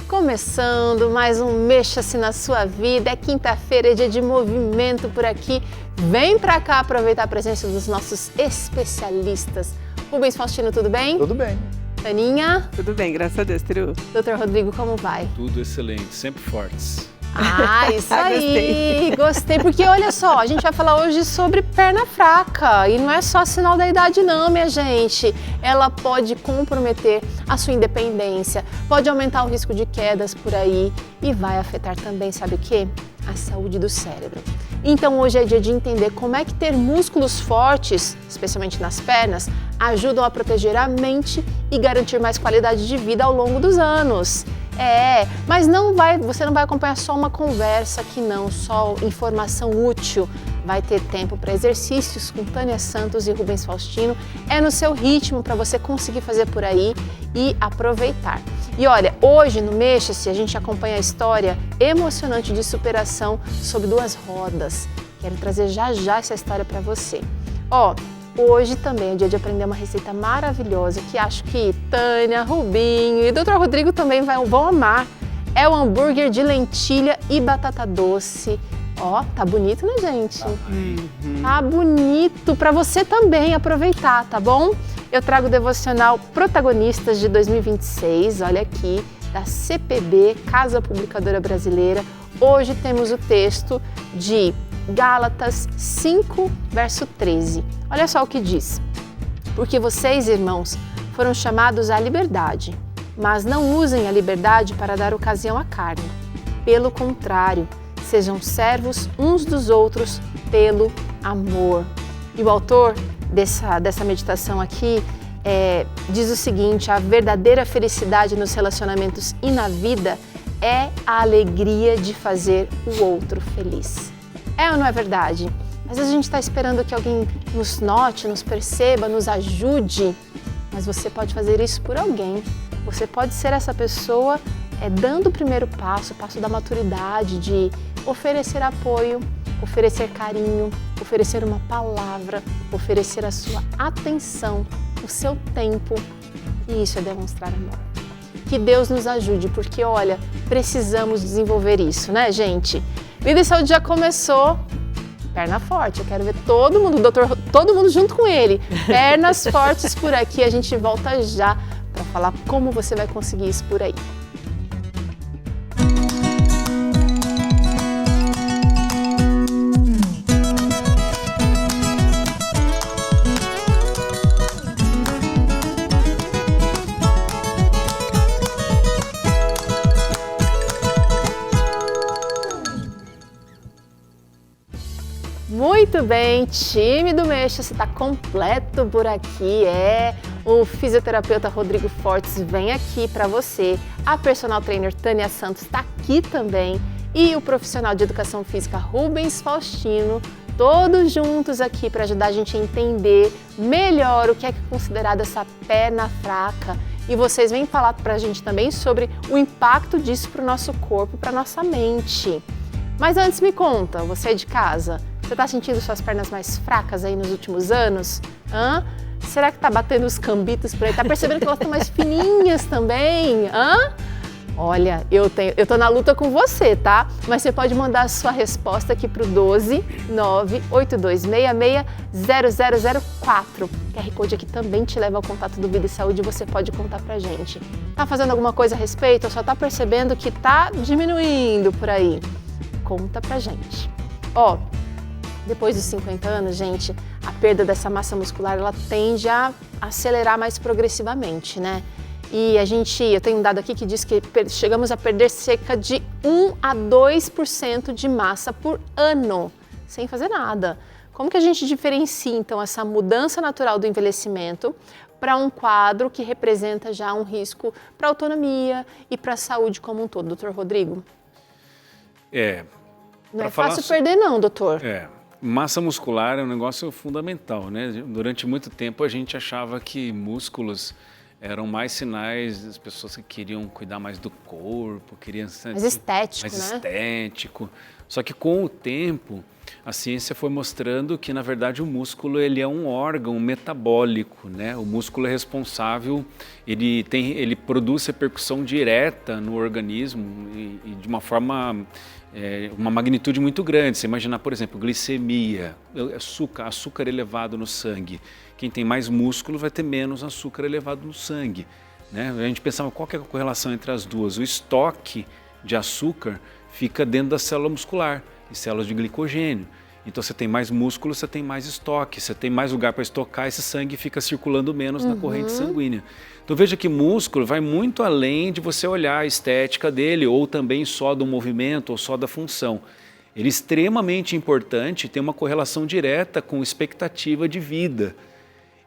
Começando mais um Mexa-se na sua vida. É quinta-feira, é dia de movimento por aqui. Vem pra cá aproveitar a presença dos nossos especialistas. Rubens Faustino, tudo bem? Tudo bem. Taninha? Tudo bem, graças a Deus, Tru. Doutor Rodrigo, como vai? Tudo excelente, sempre fortes. Ah, isso aí! Gostei, porque olha só, a gente vai falar hoje sobre perna fraca e não é só sinal da idade não, minha gente. Ela pode comprometer a sua independência, pode aumentar o risco de quedas por aí e vai afetar também, sabe o quê? A saúde do cérebro. Então hoje é dia de entender como é que ter músculos fortes, especialmente nas pernas, ajudam a proteger a mente e garantir mais qualidade de vida ao longo dos anos. Mas você não vai acompanhar só uma conversa aqui não, só informação útil. Vai ter tempo para exercícios com Tânia Santos e Rubens Faustino. É no seu ritmo para você conseguir fazer por aí e aproveitar. E olha, hoje no Mexa-se a gente acompanha a história emocionante de superação sobre duas rodas. Quero trazer já essa história para você. Hoje também é dia de aprender uma receita maravilhosa que acho que Tânia, Rubinho e Dr. Rodrigo também vão amar. É o hambúrguer de lentilha e batata doce. Tá bonito, né, gente? Tá bonito para você também aproveitar, tá bom? Eu trago o devocional Protagonistas de 2026, olha aqui, da CPB, Casa Publicadora Brasileira. Hoje temos o texto de Gálatas 5, verso 13. Olha só o que diz. Porque vocês, irmãos, foram chamados à liberdade, mas não usem a liberdade para dar ocasião à carne. Pelo contrário, sejam servos uns dos outros pelo amor. E o autor dessa meditação aqui diz o seguinte: a verdadeira felicidade nos relacionamentos e na vida é a alegria de fazer o outro feliz. É ou não é verdade? Às vezes a gente está esperando que alguém nos note, nos perceba, nos ajude, mas você pode fazer isso por alguém. Você pode ser essa pessoa dando o primeiro passo, o passo da maturidade, de oferecer apoio, oferecer carinho, oferecer uma palavra, oferecer a sua atenção, o seu tempo, e isso é demonstrar amor. Que Deus nos ajude, porque olha, precisamos desenvolver isso, né, gente? Vida e Saúde já começou. Perna forte, eu quero ver todo mundo junto com ele. Pernas fortes por aqui, a gente volta já para falar como você vai conseguir isso por aí. Muito bem, time do Mexa-se está completo por aqui. O fisioterapeuta Rodrigo Fortes vem aqui para você. A personal trainer Tânia Santos está aqui também. E o profissional de educação física Rubens Faustino, todos juntos aqui para ajudar a gente a entender melhor o que é considerado essa perna fraca. E vocês vêm falar para a gente também sobre o impacto disso para o nosso corpo, para a nossa mente. Mas antes me conta, você é de casa? Você está sentindo suas pernas mais fracas aí nos últimos anos? Será que está batendo os cambitos por aí? Está percebendo que elas estão mais fininhas também? Olha, eu tô na luta com você, tá? Mas você pode mandar a sua resposta aqui pro 12 98266 0004. O QR Code aqui também te leva ao contato do Vida e Saúde e você pode contar pra gente. Tá fazendo alguma coisa a respeito ou só tá percebendo que tá diminuindo por aí? Conta pra gente. Depois dos 50 anos, gente, a perda dessa massa muscular, ela tende a acelerar mais progressivamente, né? E eu tenho um dado aqui que diz que chegamos a perder cerca de 1 a 2% de massa por ano, sem fazer nada. Como que a gente diferencia, então, essa mudança natural do envelhecimento para um quadro que representa já um risco para a autonomia e para a saúde como um todo, doutor Rodrigo? Não é fácil perder não, doutor. Massa muscular é um negócio fundamental, né? Durante muito tempo a gente achava que músculos eram mais sinais das pessoas que queriam cuidar mais do corpo, queriam ser mais estético, mais estético. Só que com o tempo a ciência foi mostrando que, na verdade, o músculo ele é um órgão metabólico, né? O músculo é responsável, ele produz repercussão direta no organismo e de uma forma, uma magnitude muito grande. Você imaginar, por exemplo, glicemia, açúcar elevado no sangue. Quem tem mais músculo vai ter menos açúcar elevado no sangue, né? A gente pensava qual que é a correlação entre as duas. O estoque de açúcar fica dentro da célula muscular e células de glicogênio. Então você tem mais músculo, você tem mais estoque, você tem mais lugar para estocar, esse sangue fica circulando menos na corrente sanguínea. Então veja que músculo vai muito além de você olhar a estética dele ou também só do movimento ou só da função. Ele é extremamente importante, tem uma correlação direta com expectativa de vida.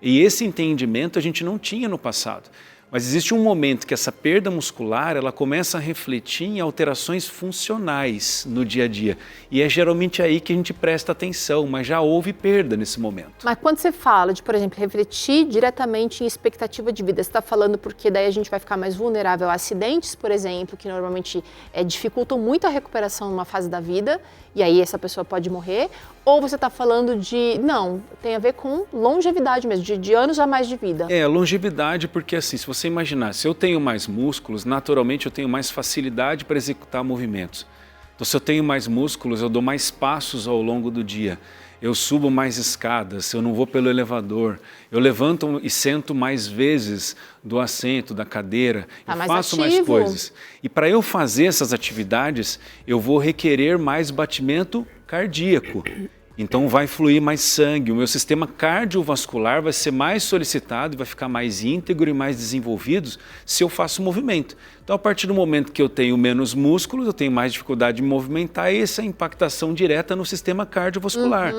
E esse entendimento a gente não tinha no passado. Mas existe um momento que essa perda muscular ela começa a refletir em alterações funcionais no dia a dia. E é geralmente aí que a gente presta atenção, mas já houve perda nesse momento. Mas quando você fala de, por exemplo, refletir diretamente em expectativa de vida, você está falando porque daí a gente vai ficar mais vulnerável a acidentes, por exemplo, que normalmente dificultam muito a recuperação numa fase da vida, e aí essa pessoa pode morrer, ou você está falando de, não, tem a ver com longevidade mesmo, de anos a mais de vida? Longevidade porque assim, se você imaginar, se eu tenho mais músculos, naturalmente eu tenho mais facilidade para executar movimentos. Então se eu tenho mais músculos, eu dou mais passos ao longo do dia. Eu subo mais escadas, eu não vou pelo elevador, eu levanto e sento mais vezes do assento, da cadeira, eu faço mais coisas. E para eu fazer essas atividades, eu vou requerer mais batimento cardíaco. Então vai fluir mais sangue, o meu sistema cardiovascular vai ser mais solicitado, vai ficar mais íntegro e mais desenvolvido se eu faço movimento. Então a partir do momento que eu tenho menos músculos, eu tenho mais dificuldade de movimentar e essa impactação direta no sistema cardiovascular.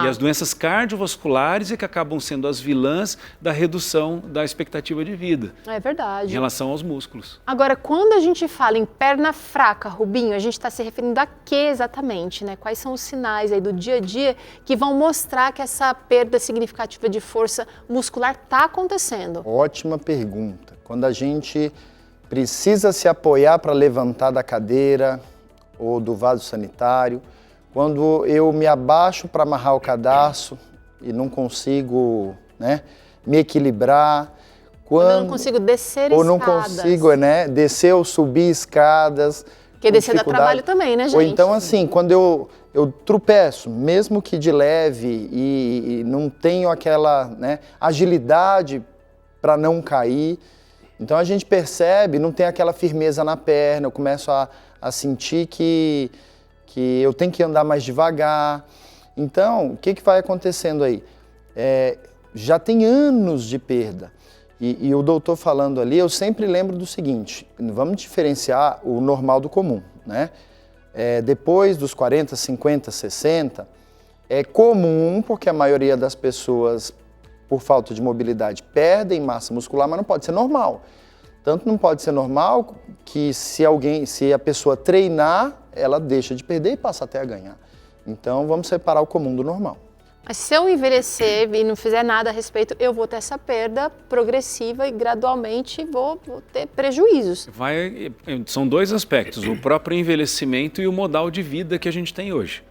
E as doenças cardiovasculares é que acabam sendo as vilãs da redução da expectativa de vida. É verdade. Em relação aos músculos. Agora, quando a gente fala em perna fraca, Rubinho, a gente está se referindo a quê exatamente, né? Quais são os sinais aí do dia a dia que vão mostrar que essa perda significativa de força muscular está acontecendo? Ótima pergunta. Quando a gente precisa se apoiar para levantar da cadeira ou do vaso sanitário, quando eu me abaixo para amarrar o cadarço e não consigo, né, me equilibrar, quando eu não consigo descer escadas. Ou não consigo, descer ou subir escadas. Porque descer dá trabalho também, né, gente? Ou então assim, quando eu tropeço, mesmo que de leve e não tenho aquela, agilidade para não cair, então a gente percebe, não tem aquela firmeza na perna, eu começo a sentir que eu tenho que andar mais devagar. Então, o que vai acontecendo aí? Já tem anos de perda. E o doutor falando ali, eu sempre lembro do seguinte, vamos diferenciar o normal do comum, né? Depois dos 40, 50, 60, é comum, porque a maioria das pessoas, por falta de mobilidade, perdem massa muscular, mas não pode ser normal. Tanto não pode ser normal que se a pessoa treinar, ela deixa de perder e passa até a ganhar. Então vamos separar o comum do normal. Mas se eu envelhecer e não fizer nada a respeito, eu vou ter essa perda progressiva e gradualmente vou ter prejuízos. São dois aspectos, o próprio envelhecimento e o modal de vida que a gente tem hoje.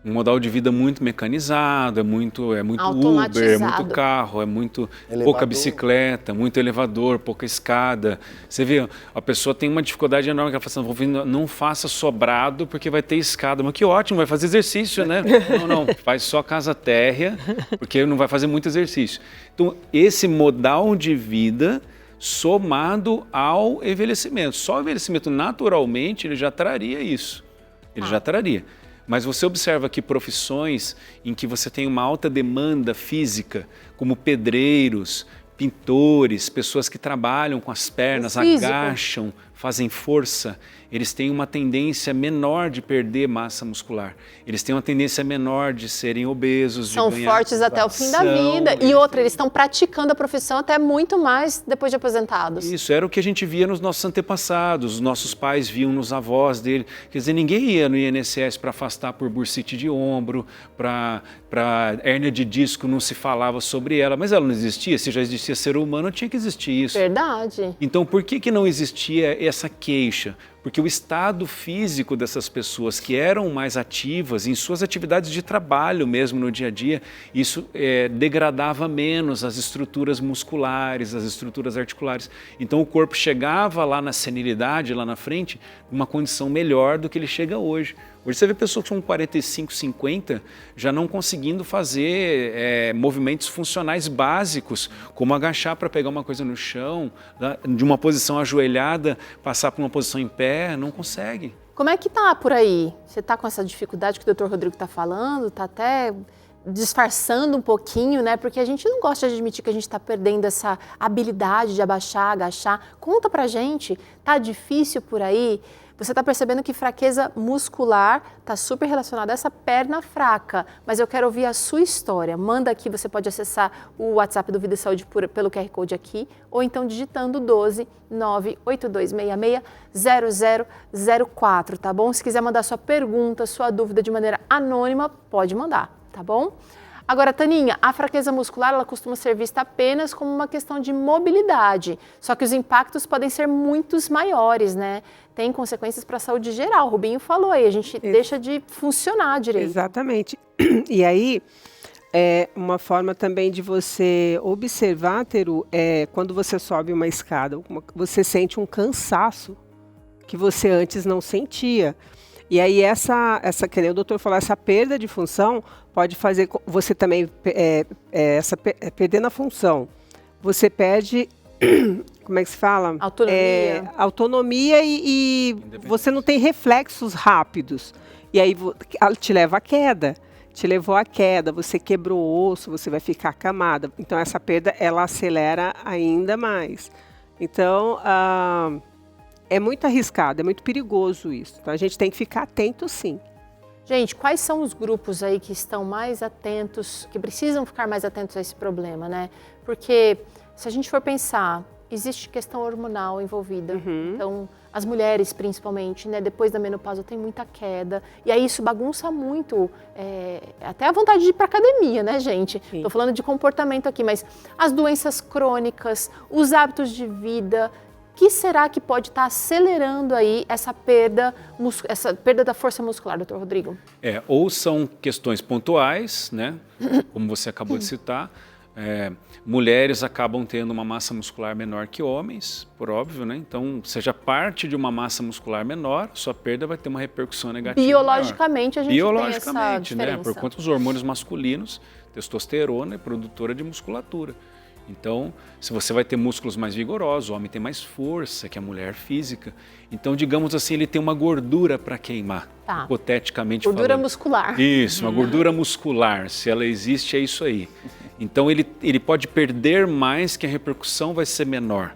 Um modal de vida muito mecanizado, é muito Uber, é muito carro, é muito pouca bicicleta, muito elevador, pouca escada. Você vê, a pessoa tem uma dificuldade enorme, que ela fala assim, não faça sobrado porque vai ter escada. Mas que ótimo, vai fazer exercício, né? Não, faz só casa térrea, porque não vai fazer muito exercício. Então, esse modal de vida somado ao envelhecimento. Só o envelhecimento naturalmente, ele já traria isso. Ele já traria. Mas você observa que profissões em que você tem uma alta demanda física, como pedreiros, pintores, pessoas que trabalham com as pernas, agacham, fazem força, eles têm uma tendência menor de perder massa muscular. Eles têm uma tendência menor de serem obesos, São fortes até o fim da vida. E outra, eles estão praticando a profissão até muito mais depois de aposentados. Isso, era o que a gente via nos nossos antepassados, os nossos pais viam nos avós dele. Quer dizer, ninguém ia no INSS para afastar por bursite de ombro, para hérnia de disco, não se falava sobre ela, mas ela não existia. Se já existia ser humano, tinha que existir isso. Verdade. Então, por que não existia essa queixa? Porque o estado físico dessas pessoas que eram mais ativas em suas atividades de trabalho mesmo no dia a dia, isso degradava menos as estruturas musculares, as estruturas articulares. Então o corpo chegava lá na senilidade, lá na frente, numa condição melhor do que ele chega hoje. Hoje você vê pessoas com 45, 50 já não conseguindo fazer movimentos funcionais básicos, como agachar para pegar uma coisa no chão, de uma posição ajoelhada, passar para uma posição em pé, não consegue. Como é que tá por aí? Você tá com essa dificuldade que o Dr. Rodrigo tá falando? Tá até disfarçando um pouquinho, né? Porque a gente não gosta de admitir que a gente está perdendo essa habilidade de abaixar, agachar. Conta pra gente, tá difícil por aí? Você está percebendo que fraqueza muscular está super relacionada a essa perna fraca, mas eu quero ouvir a sua história. Manda aqui, você pode acessar o WhatsApp do Vida e Saúde pelo QR Code aqui, ou então digitando 12 98266 0004, tá bom? Se quiser mandar sua pergunta, sua dúvida de maneira anônima, pode mandar, tá bom? Agora, Taninha, a fraqueza muscular ela costuma ser vista apenas como uma questão de mobilidade, só que os impactos podem ser muito maiores, né? Tem consequências para a saúde geral, o Rubinho falou aí, a gente deixa de funcionar direito. Exatamente. E aí, uma forma também de você observar, Teru, quando você sobe uma escada, você sente um cansaço que você antes não sentia. E aí essa que nem o doutor falou, essa perda de função pode fazer você também, perdendo a função, você perde, como é que se fala? Autonomia. Autonomia e você não tem reflexos rápidos. E aí te leva à queda. Te levou à queda, você quebrou o osso, você vai ficar acamada. Então essa perda, ela acelera ainda mais. Então, é muito arriscado, é muito perigoso isso. Então a gente tem que ficar atento, sim. Gente, quais são os grupos aí que estão mais atentos, que precisam ficar mais atentos a esse problema, né? Porque se a gente for pensar, existe questão hormonal envolvida. Então, as mulheres principalmente, né? Depois da menopausa tem muita queda. E aí isso bagunça muito, até a vontade de ir para academia, né, gente? Estou falando de comportamento aqui, mas as doenças crônicas, os hábitos de vida. O que será que pode estar acelerando aí essa perda da força muscular, doutor Rodrigo? Ou são questões pontuais, né? Como você acabou de citar. Mulheres acabam tendo uma massa muscular menor que homens, por óbvio, né? Então, seja parte de uma massa muscular menor, sua perda vai ter uma repercussão negativa. Biologicamente, a gente tem essa diferença. Né? Por conta dos hormônios masculinos, testosterona é produtora de musculatura. Então, se você vai ter músculos mais vigorosos, o homem tem mais força que a mulher física. Então, digamos assim, ele tem uma gordura para queimar, hipoteticamente falando. Gordura muscular. Isso, uma gordura muscular, se ela existe, é isso aí. Então, ele pode perder mais, que a repercussão vai ser menor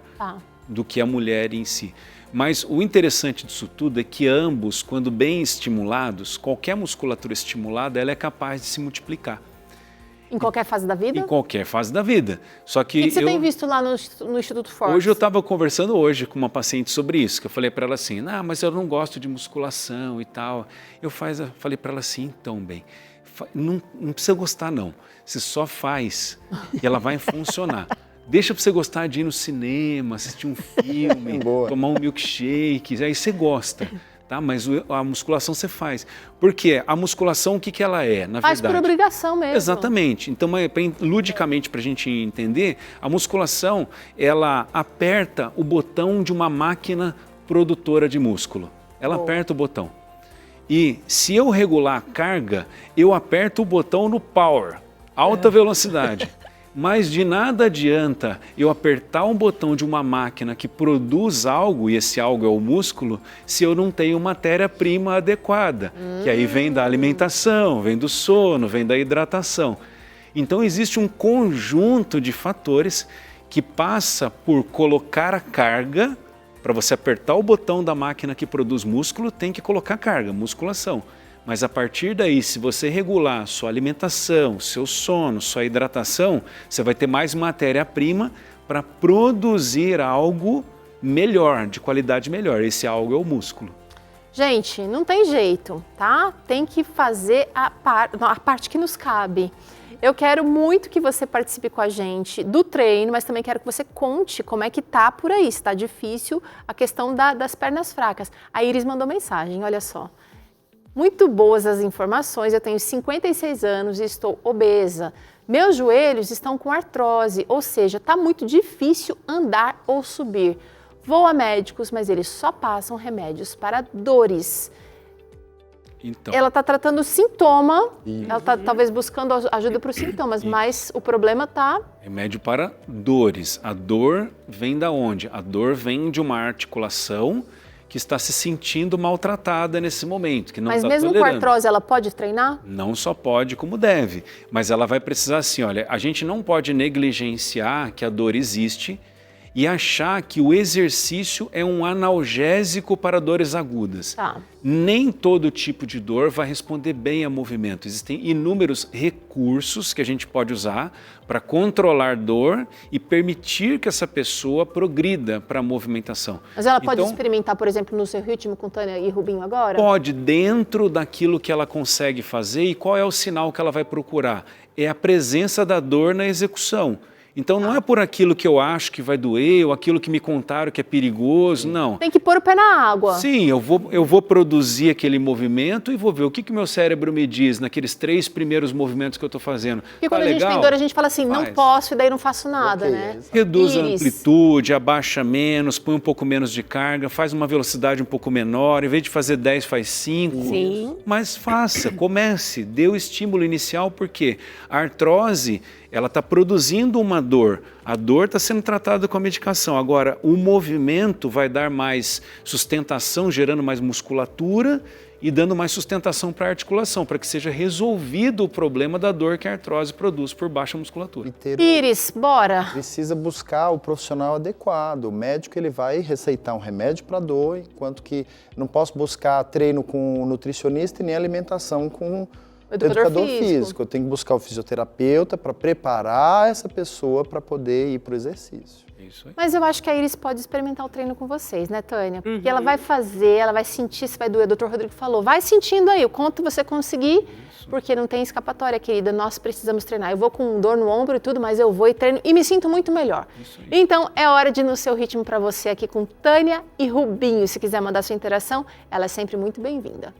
do que a mulher em si. Mas o interessante disso tudo é que ambos, quando bem estimulados, qualquer musculatura estimulada, ela é capaz de se multiplicar. Em qualquer fase da vida? Em qualquer fase da vida. Só que o que você tem visto lá no Instituto Forte? Hoje eu estava conversando com uma paciente sobre isso, que eu falei para ela assim, mas eu não gosto de musculação e tal. Eu falei para ela assim, então, bem, não precisa gostar não, você só faz e ela vai funcionar. Deixa para você gostar de ir no cinema, assistir um filme, tomar um milkshake, aí você gosta. Tá? Mas a musculação você faz. Porque a musculação, o que ela é, na verdade? Faz por obrigação mesmo. Exatamente. Então, ludicamente, para a gente entender, a musculação, ela aperta o botão de uma máquina produtora de músculo. Ela aperta o botão. E se eu regular a carga, eu aperto o botão no power, alta velocidade. Mas de nada adianta eu apertar um botão de uma máquina que produz algo, e esse algo é o músculo, se eu não tenho matéria-prima adequada, que aí vem da alimentação, vem do sono, vem da hidratação. Então existe um conjunto de fatores que passa por colocar a carga, para você apertar o botão da máquina que produz músculo, tem que colocar carga, musculação. Mas a partir daí, se você regular sua alimentação, seu sono, sua hidratação, você vai ter mais matéria-prima para produzir algo melhor, de qualidade melhor. Esse algo é o músculo. Gente, não tem jeito, tá? Tem que fazer a parte que nos cabe. Eu quero muito que você participe com a gente do treino, mas também quero que você conte como é que tá por aí, se tá difícil a questão das pernas fracas. A Iris mandou mensagem, olha só. Muito boas as informações, eu tenho 56 anos e estou obesa. Meus joelhos estão com artrose, ou seja, tá muito difícil andar ou subir. Vou a médicos, mas eles só passam remédios para dores. Então, Ela está tratando o sintoma, ela está talvez buscando ajuda para os sintomas, mas o problema está... remédio para dores. A dor vem da onde? A dor vem de uma articulação que está se sentindo maltratada nesse momento, que não Mas está mesmo tolerando. com artrose, ela pode treinar? Não só pode, como deve. Mas ela vai precisar assim, olha, a gente não pode negligenciar que a dor existe e achar que o exercício é um analgésico para dores agudas. Tá. Nem todo tipo de dor vai responder bem a movimento. Existem inúmeros recursos que a gente pode usar para controlar dor e permitir que essa pessoa progrida para a movimentação. Mas ela pode Então, experimentar, por exemplo, no seu ritmo com Tânia e Rubinho agora? pode, dentro daquilo que ela consegue fazer. E qual é o sinal que ela vai procurar? É a presença da dor na execução. Então não é por aquilo que eu acho que vai doer ou aquilo que me contaram que é perigoso, não. Tem que pôr o pé na água. Sim, eu vou produzir aquele movimento e vou ver o que meu cérebro me diz naqueles 3 primeiros movimentos que eu estou fazendo. Porque quando Tá a gente legal? tem dor, a gente fala assim, não Faz. posso e daí não faço nada, Ok, né? exato. Reduz a Iris. amplitude, abaixa menos, põe um pouco menos de carga, faz uma velocidade um pouco menor, em vez de fazer 10, faz 5. Sim. Mas faça, comece, dê o estímulo inicial, porque a artrose, ela está produzindo uma dor. A dor está sendo tratada com a medicação. Agora, o movimento vai dar mais sustentação, gerando mais musculatura e dando mais sustentação para a articulação, para que seja resolvido o problema da dor que a artrose produz por baixa musculatura. E ter Iris, bora. precisa buscar o profissional adequado. O médico ele vai receitar um remédio para dor, enquanto que não posso buscar treino com o nutricionista e nem alimentação com o educador físico. Eu tenho que buscar o fisioterapeuta para preparar essa pessoa para poder ir para o exercício. É isso aí. Mas eu acho que a Iris pode experimentar o treino com vocês, né, Tânia? Porque ela vai fazer, ela vai sentir se vai doer. O Dr. Rodrigo falou, vai sentindo aí, o quanto você conseguir, porque não tem escapatória, querida. Nós precisamos treinar. Eu vou com dor no ombro e tudo, mas eu vou e treino e me sinto muito melhor. Então, é hora de ir no seu ritmo para você aqui com Tânia e Rubinho. Se quiser mandar sua interação, ela é sempre muito bem-vinda.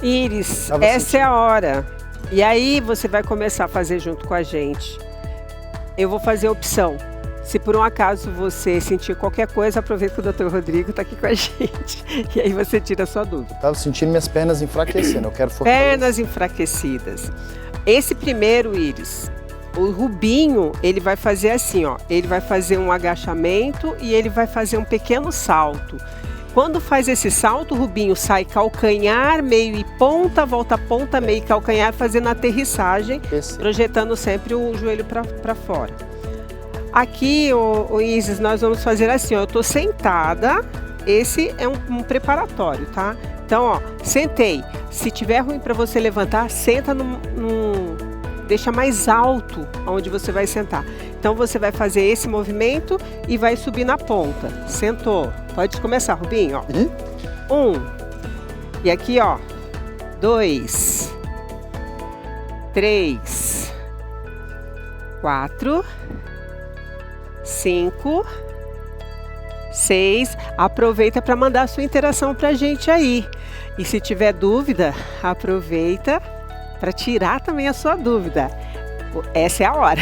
Iris, Tava essa sentindo. é a hora. E aí você vai começar a fazer junto com a gente. Eu vou fazer a opção. Se por um acaso você sentir qualquer coisa, aproveita que o Dr. Rodrigo está aqui com a gente. E aí você tira a sua dúvida. Estava sentindo minhas pernas enfraquecendo, eu quero fortalecer. Pernas enfraquecidas. Esse primeiro, Iris, o Rubinho, ele vai fazer assim, ó. Ele vai fazer um agachamento e ele vai fazer um pequeno salto. Quando faz esse salto, o Rubinho sai calcanhar, meio e ponta, volta ponta, meio e calcanhar, fazendo a aterrissagem, Perfeito. projetando sempre o joelho para fora. Aqui, o Isis, nós vamos fazer assim, ó, eu estou sentada, esse é um preparatório, tá? Então, ó, sentei. Se tiver ruim para você levantar, senta deixa mais alto onde você vai sentar. Então, você vai fazer esse movimento e vai subir na ponta. Sentou. Pode começar, Rubinho, ó. 1. E aqui, ó. 2. 3. 4. 5. 6. Aproveita para mandar a sua interação pra gente aí. E se tiver dúvida, aproveita para tirar também a sua dúvida. Essa é a hora.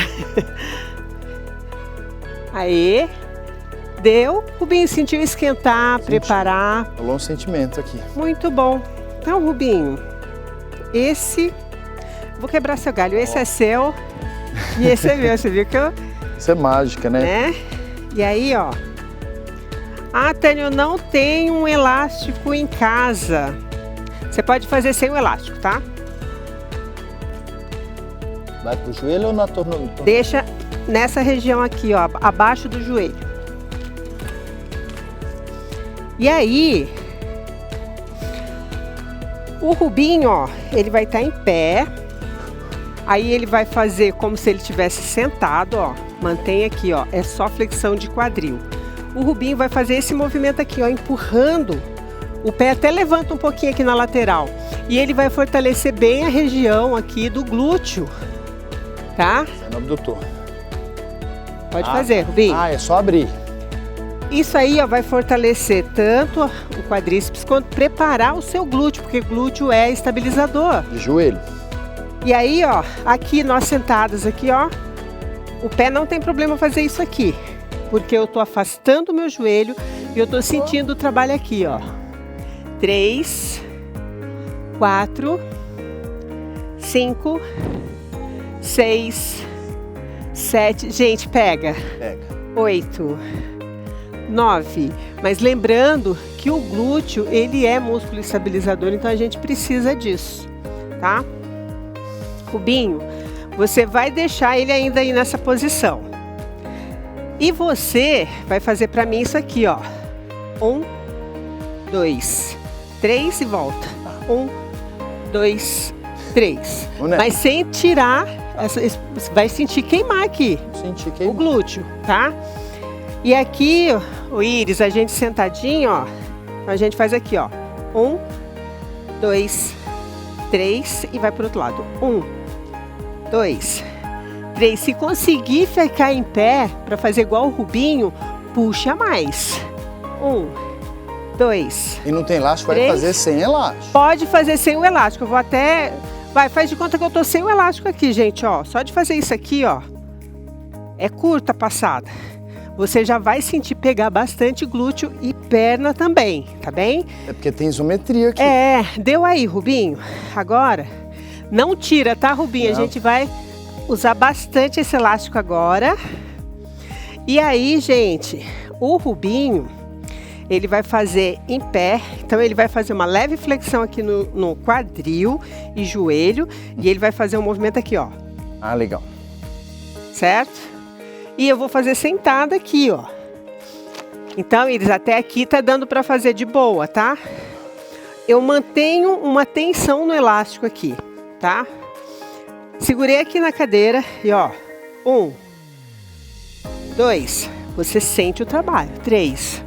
Aí, deu. Rubinho sentiu esquentar, Senti. preparar. Rolou um sentimento aqui. Muito bom. Então, Rubinho, esse... Vou quebrar seu galho. Esse é seu e esse é meu. Você viu que eu... Isso é mágica, né? Né? E aí, ó. Ah, Tânia, eu não tenho um elástico em casa. Você pode fazer sem o elástico, tá? Vai pro joelho ou na tornozela? Deixa nessa região aqui, ó, abaixo do joelho. E aí, o Rubinho, ó, ele vai estar em pé. Aí ele vai fazer como se ele estivesse sentado, ó. Mantém aqui, ó, é só flexão de quadril. o Rubinho vai fazer esse movimento aqui, ó, empurrando o pé, até levanta um pouquinho aqui na lateral. E ele vai fortalecer bem a região aqui do glúteo, tá? No abdutor. Pode fazer, Rubinho. Ah, é só abrir. Isso aí, ó, vai fortalecer tanto o quadríceps quanto preparar o seu glúteo, porque glúteo é estabilizador. De joelho. E aí, ó, aqui nós sentados aqui, ó, o pé não tem problema fazer isso aqui, porque eu tô afastando o meu joelho e eu tô sentindo o trabalho aqui, ó. 3, 4, 5, 6, 7. Gente, pega. 8, 9. Mas lembrando que o glúteo, ele é músculo estabilizador, então a gente precisa disso, tá? Rubinho, você vai deixar ele ainda aí nessa posição. E você vai fazer para mim isso aqui, ó. 1, 2, 3 e volta. 1, 2, 3. Mas sem tirar, vai sentir queimar aqui. Sentir queimar. O glúteo, tá? E aqui, o Iris, a gente sentadinho, ó. A gente faz aqui, ó. 1, 2, 3 e vai pro outro lado. 1, 2, 3. Se conseguir ficar em pé para fazer igual o Rubinho, puxa mais. 1, 2. E não tem elástico, 3. Vai fazer sem elástico. Pode fazer sem o elástico. Eu vou até. Vai, faz de conta que eu tô sem o elástico aqui, gente, ó. Só de fazer isso aqui, ó. É curta a passada. Você já vai sentir pegar bastante glúteo e perna também, tá bem? É porque tem isometria aqui. É, deu aí, Rubinho. Agora, não tira, tá, Rubinho? Não. A gente vai usar bastante esse elástico agora. E aí, gente, o Rubinho, ele vai fazer em pé. Então, ele vai fazer uma leve flexão aqui no quadril e joelho. E ele vai fazer um movimento aqui, ó. Ah, legal. Certo? E eu vou fazer sentada aqui, ó. Então, Iris, até aqui tá dando para fazer de boa, tá? Eu mantenho uma tensão no elástico aqui, tá? Segurei aqui na cadeira e ó. 1, 2. Você sente o trabalho. 3.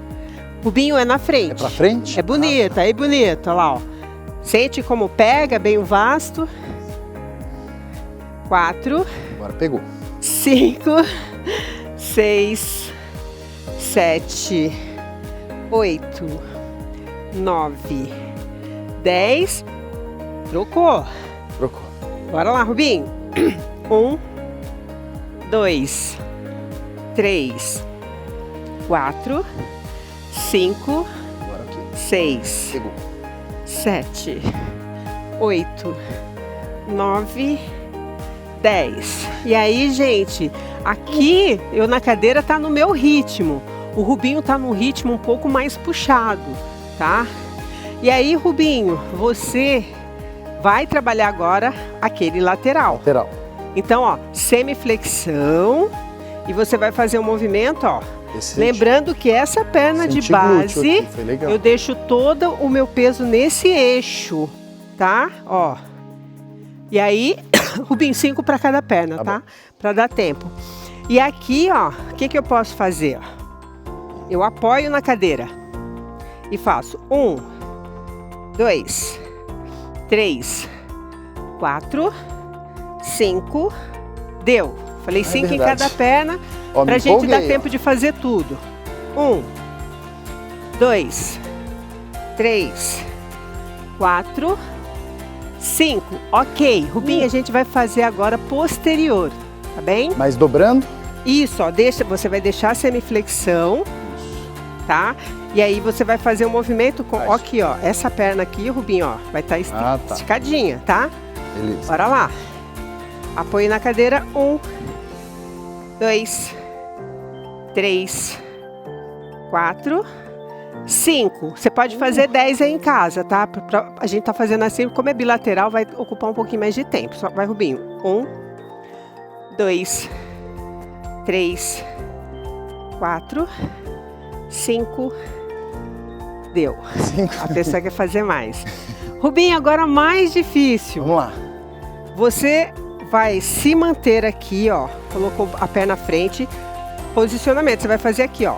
Rubinho é na frente. É pra frente? É bonito, aí bonito, olha lá, ó. Sente como pega bem o vasto. 4. Agora pegou. 5, 6, 7, 8, 9, 10. Trocou. Trocou. Bora lá, Rubinho. 1, 2, 3, 4, 5, Agora aqui. 6, Pegou. 7, 8, 9, 10. E aí, gente, aqui eu na cadeira tá no meu ritmo. O Rubinho tá num ritmo um pouco mais puxado, tá? E aí, Rubinho, você vai trabalhar agora aquele lateral. Lateral. Então, ó, semiflexão e você vai fazer um movimento, ó. Lembrando que essa perna de base, aqui, foi legal. eu deixo todo o meu peso nesse eixo, tá? Ó. E aí, Rubinho, 5 para cada perna, tá? Para dar tempo. E aqui, ó, o que que eu posso fazer? Eu apoio na cadeira e faço 1, 2, 3, 4, 5, deu. Falei 5 em cada perna, pra gente dar tempo de fazer tudo. 1, 2, 3, 4, 5. Ok, Rubinho, a gente vai fazer agora posterior, tá bem? Mas dobrando? Isso, ó, você vai deixar a semiflexão, tá? E aí você vai fazer um movimento com, ó, aqui, ó, essa perna aqui, Rubinho, ó, vai estar esticadinha, tá? Beleza. Bora lá. Apoio na cadeira, 1, 2, 3, 4, 5. Você pode fazer 10 aí em casa, tá? A gente tá fazendo assim, como é bilateral, vai ocupar um pouquinho mais de tempo. Só vai, Rubinho. 1, 2, 3, 4, 5. Deu. 5. A pessoa quer fazer mais. Rubinho, agora mais difícil. Vamos lá. Você vai se manter aqui, ó. Colocou a perna à frente. Posicionamento, você vai fazer aqui, ó.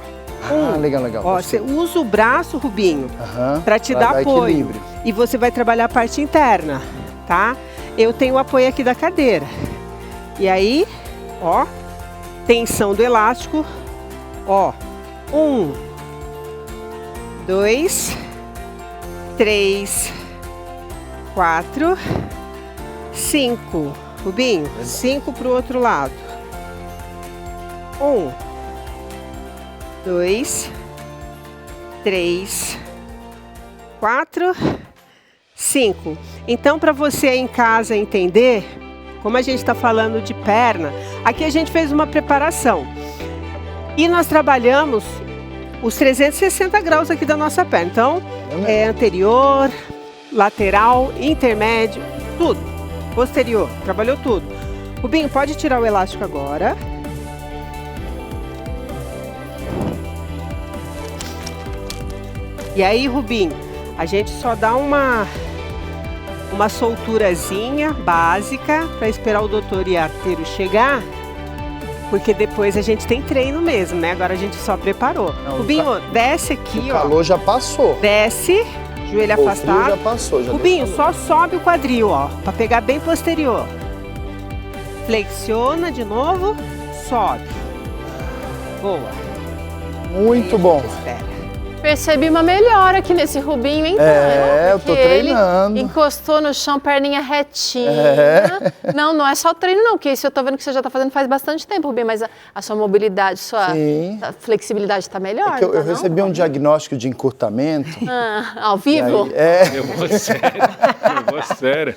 Legal. Ó, gostei. você usa o braço, Rubinho, Aham, para te pra dar apoio. equilíbrio. E você vai trabalhar a parte interna, tá? Eu tenho o apoio aqui da cadeira. E aí, ó, tensão do elástico. Ó, 1, 2, 3, 4, 5. Rubinho, 5 pro outro lado. 1, 2, 3, 4, 5. Então, para você aí em casa entender, como a gente está falando de perna, aqui a gente fez uma preparação. E nós trabalhamos os 360 graus aqui da nossa perna. Então, é anterior, lateral, intermédio, tudo. Posterior, trabalhou tudo. Rubinho, pode tirar o elástico agora. E aí, Rubinho, a gente só dá uma solturazinha básica para esperar o doutor e arteiro chegar, porque depois a gente tem treino mesmo, né? Agora a gente só preparou. Não, Rubinho, desce aqui, O ó. calor já passou. Desce, joelho O frio afastado. já passou. Já Rubinho, deu só sobe o quadril, ó, para pegar bem posterior. Flexiona de novo, sobe. Boa. Muito Aí a bom. gente espera. Percebi uma melhora aqui nesse Rubinho, hein, Tânia? Eu tô Porque ele treinando. encostou no chão, perninha retinha. Não é só o treino não, porque isso eu tô vendo que você já tá fazendo faz bastante tempo, Rubinho, mas a sua mobilidade, sua Sim. flexibilidade tá melhor, É que eu tá, não? recebi um diagnóstico de encurtamento. Ao vivo? Eu vou sério.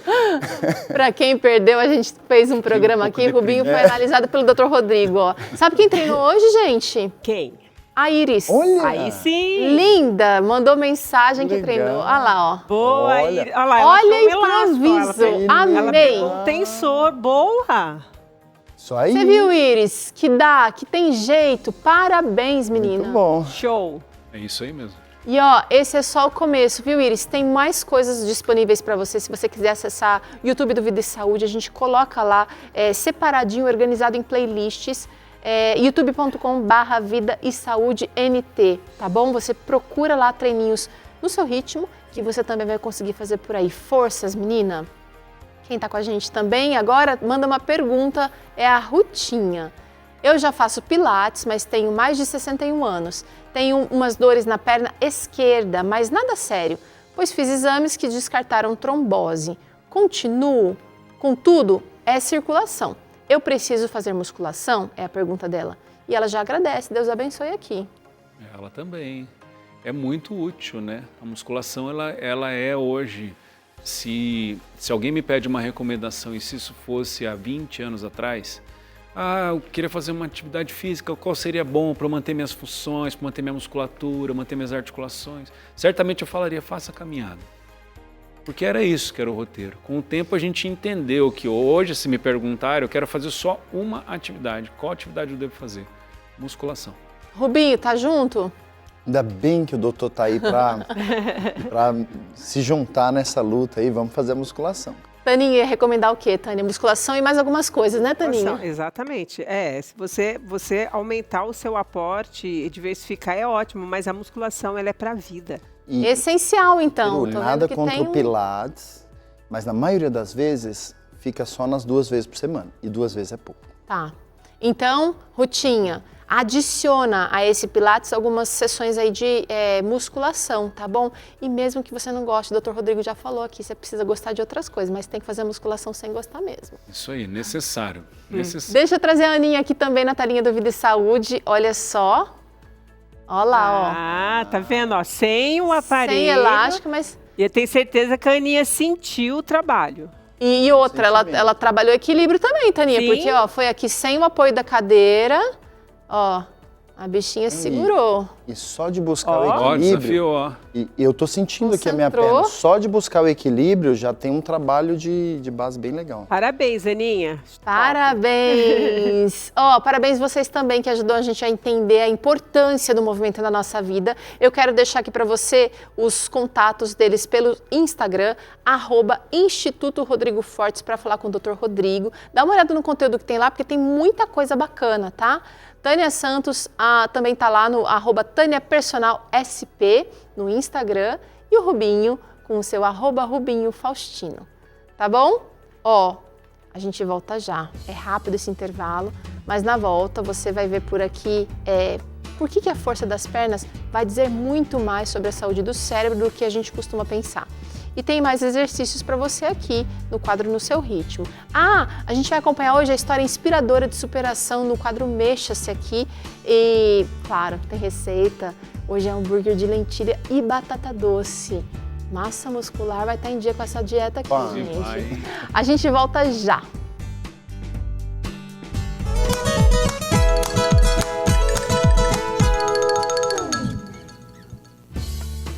Pra quem perdeu, a gente fez um programa aqui, Rubinho foi analisado pelo Dr. Rodrigo, ó. Sabe quem treinou hoje, gente? Quem? A Iris. Olha! Aí sim. Linda, mandou mensagem que Legal. treinou. Olha lá, ó. Boa. Olha. Olha lá, ela Olha achou um elástico, improviso, ela amei. pegou um tensor, boa. Isso aí. Você viu, Iris? Que dá, que tem jeito. Parabéns, menina. Muito bom. Show. É isso aí mesmo. E ó, esse é só o começo, viu, Iris? Tem mais coisas disponíveis para você. Se você quiser acessar o YouTube do Vida e Saúde, a gente coloca lá separadinho, organizado em playlists. youtube.com/Vida e Saúde NT, tá bom? Você procura lá treininhos no seu ritmo, que você também vai conseguir fazer por aí. Forças, menina! Quem tá com a gente também agora, manda uma pergunta, é a Rutinha. Eu já faço pilates, mas tenho mais de 61 anos. Tenho umas dores na perna esquerda, mas nada sério, pois fiz exames que descartaram trombose. Continuo? Contudo, é circulação. Eu preciso fazer musculação? É a pergunta dela. E ela já agradece, Deus abençoe aqui. Ela também. É muito útil, né? A musculação, ela é hoje, se alguém me pede uma recomendação, e se isso fosse há 20 anos atrás, eu queria fazer uma atividade física, qual seria bom para manter minhas funções, para manter minha musculatura, manter minhas articulações? Certamente eu falaria, faça caminhada. Porque era isso que era o roteiro. Com o tempo a gente entendeu que hoje, se me perguntarem, eu quero fazer só uma atividade. Qual atividade eu devo fazer? Musculação. Rubinho, tá junto? Ainda bem que o doutor tá aí para se juntar nessa luta aí. Vamos fazer a musculação. Taninha ia recomendar o quê, Tânia? Musculação e mais algumas coisas, né, Taninha? Exatamente. Se você aumentar o seu aporte e diversificar é ótimo, mas a musculação ela é para a vida. E, Essencial, então. Peru, Tô nada vendo que contra tem o Pilates, mas na maioria das vezes fica só nas 2 vezes por semana. E 2 vezes é pouco. Tá. Então, Rutinha, adiciona a esse Pilates algumas sessões aí de musculação, tá bom? E mesmo que você não goste, o Dr. Rodrigo já falou aqui, você precisa gostar de outras coisas, mas tem que fazer a musculação sem gostar mesmo. Isso aí, necessário. Necessário. Deixa eu trazer a Aninha aqui também na telinha do Vida e Saúde, olha só. Olha lá, ó. Tá vendo? Ó, sem o aparelho. Sem elástico, mas... E eu tenho certeza que a Aninha sentiu o trabalho. E outra, ela trabalhou equilíbrio também, Taninha, Sim. porque ó, foi aqui sem o apoio da cadeira, ó, a bichinha segurou. E só de buscar o Ó, equilíbrio, desafio, ó. e eu tô sentindo aqui a minha Concentrou. perna, só de buscar o equilíbrio já tem um trabalho de base bem legal. Parabéns, Aninha. Parabéns! Ó, parabéns vocês também que ajudou a gente a entender a importância do movimento na nossa vida. Eu quero deixar aqui para você os contatos deles pelo Instagram, @Instituto Rodrigo Fortes, para falar com o Dr. Rodrigo. Dá uma olhada no conteúdo que tem lá, porque tem muita coisa bacana, tá? Tânia Santos também tá lá no @TâniaPersonalSP no Instagram, e o Rubinho com o seu @RubinhoFaustino, tá bom? Ó, a gente volta já. É rápido esse intervalo, mas na volta você vai ver por aqui por que a força das pernas vai dizer muito mais sobre a saúde do cérebro do que a gente costuma pensar. E tem mais exercícios para você aqui no quadro No Seu Ritmo. A gente vai acompanhar hoje a história inspiradora de superação no quadro Mexa-se aqui. E, claro, tem receita. Hoje é hambúrguer de lentilha e batata doce. Massa muscular vai estar em dia com essa dieta aqui, gente. Vai. A gente volta já.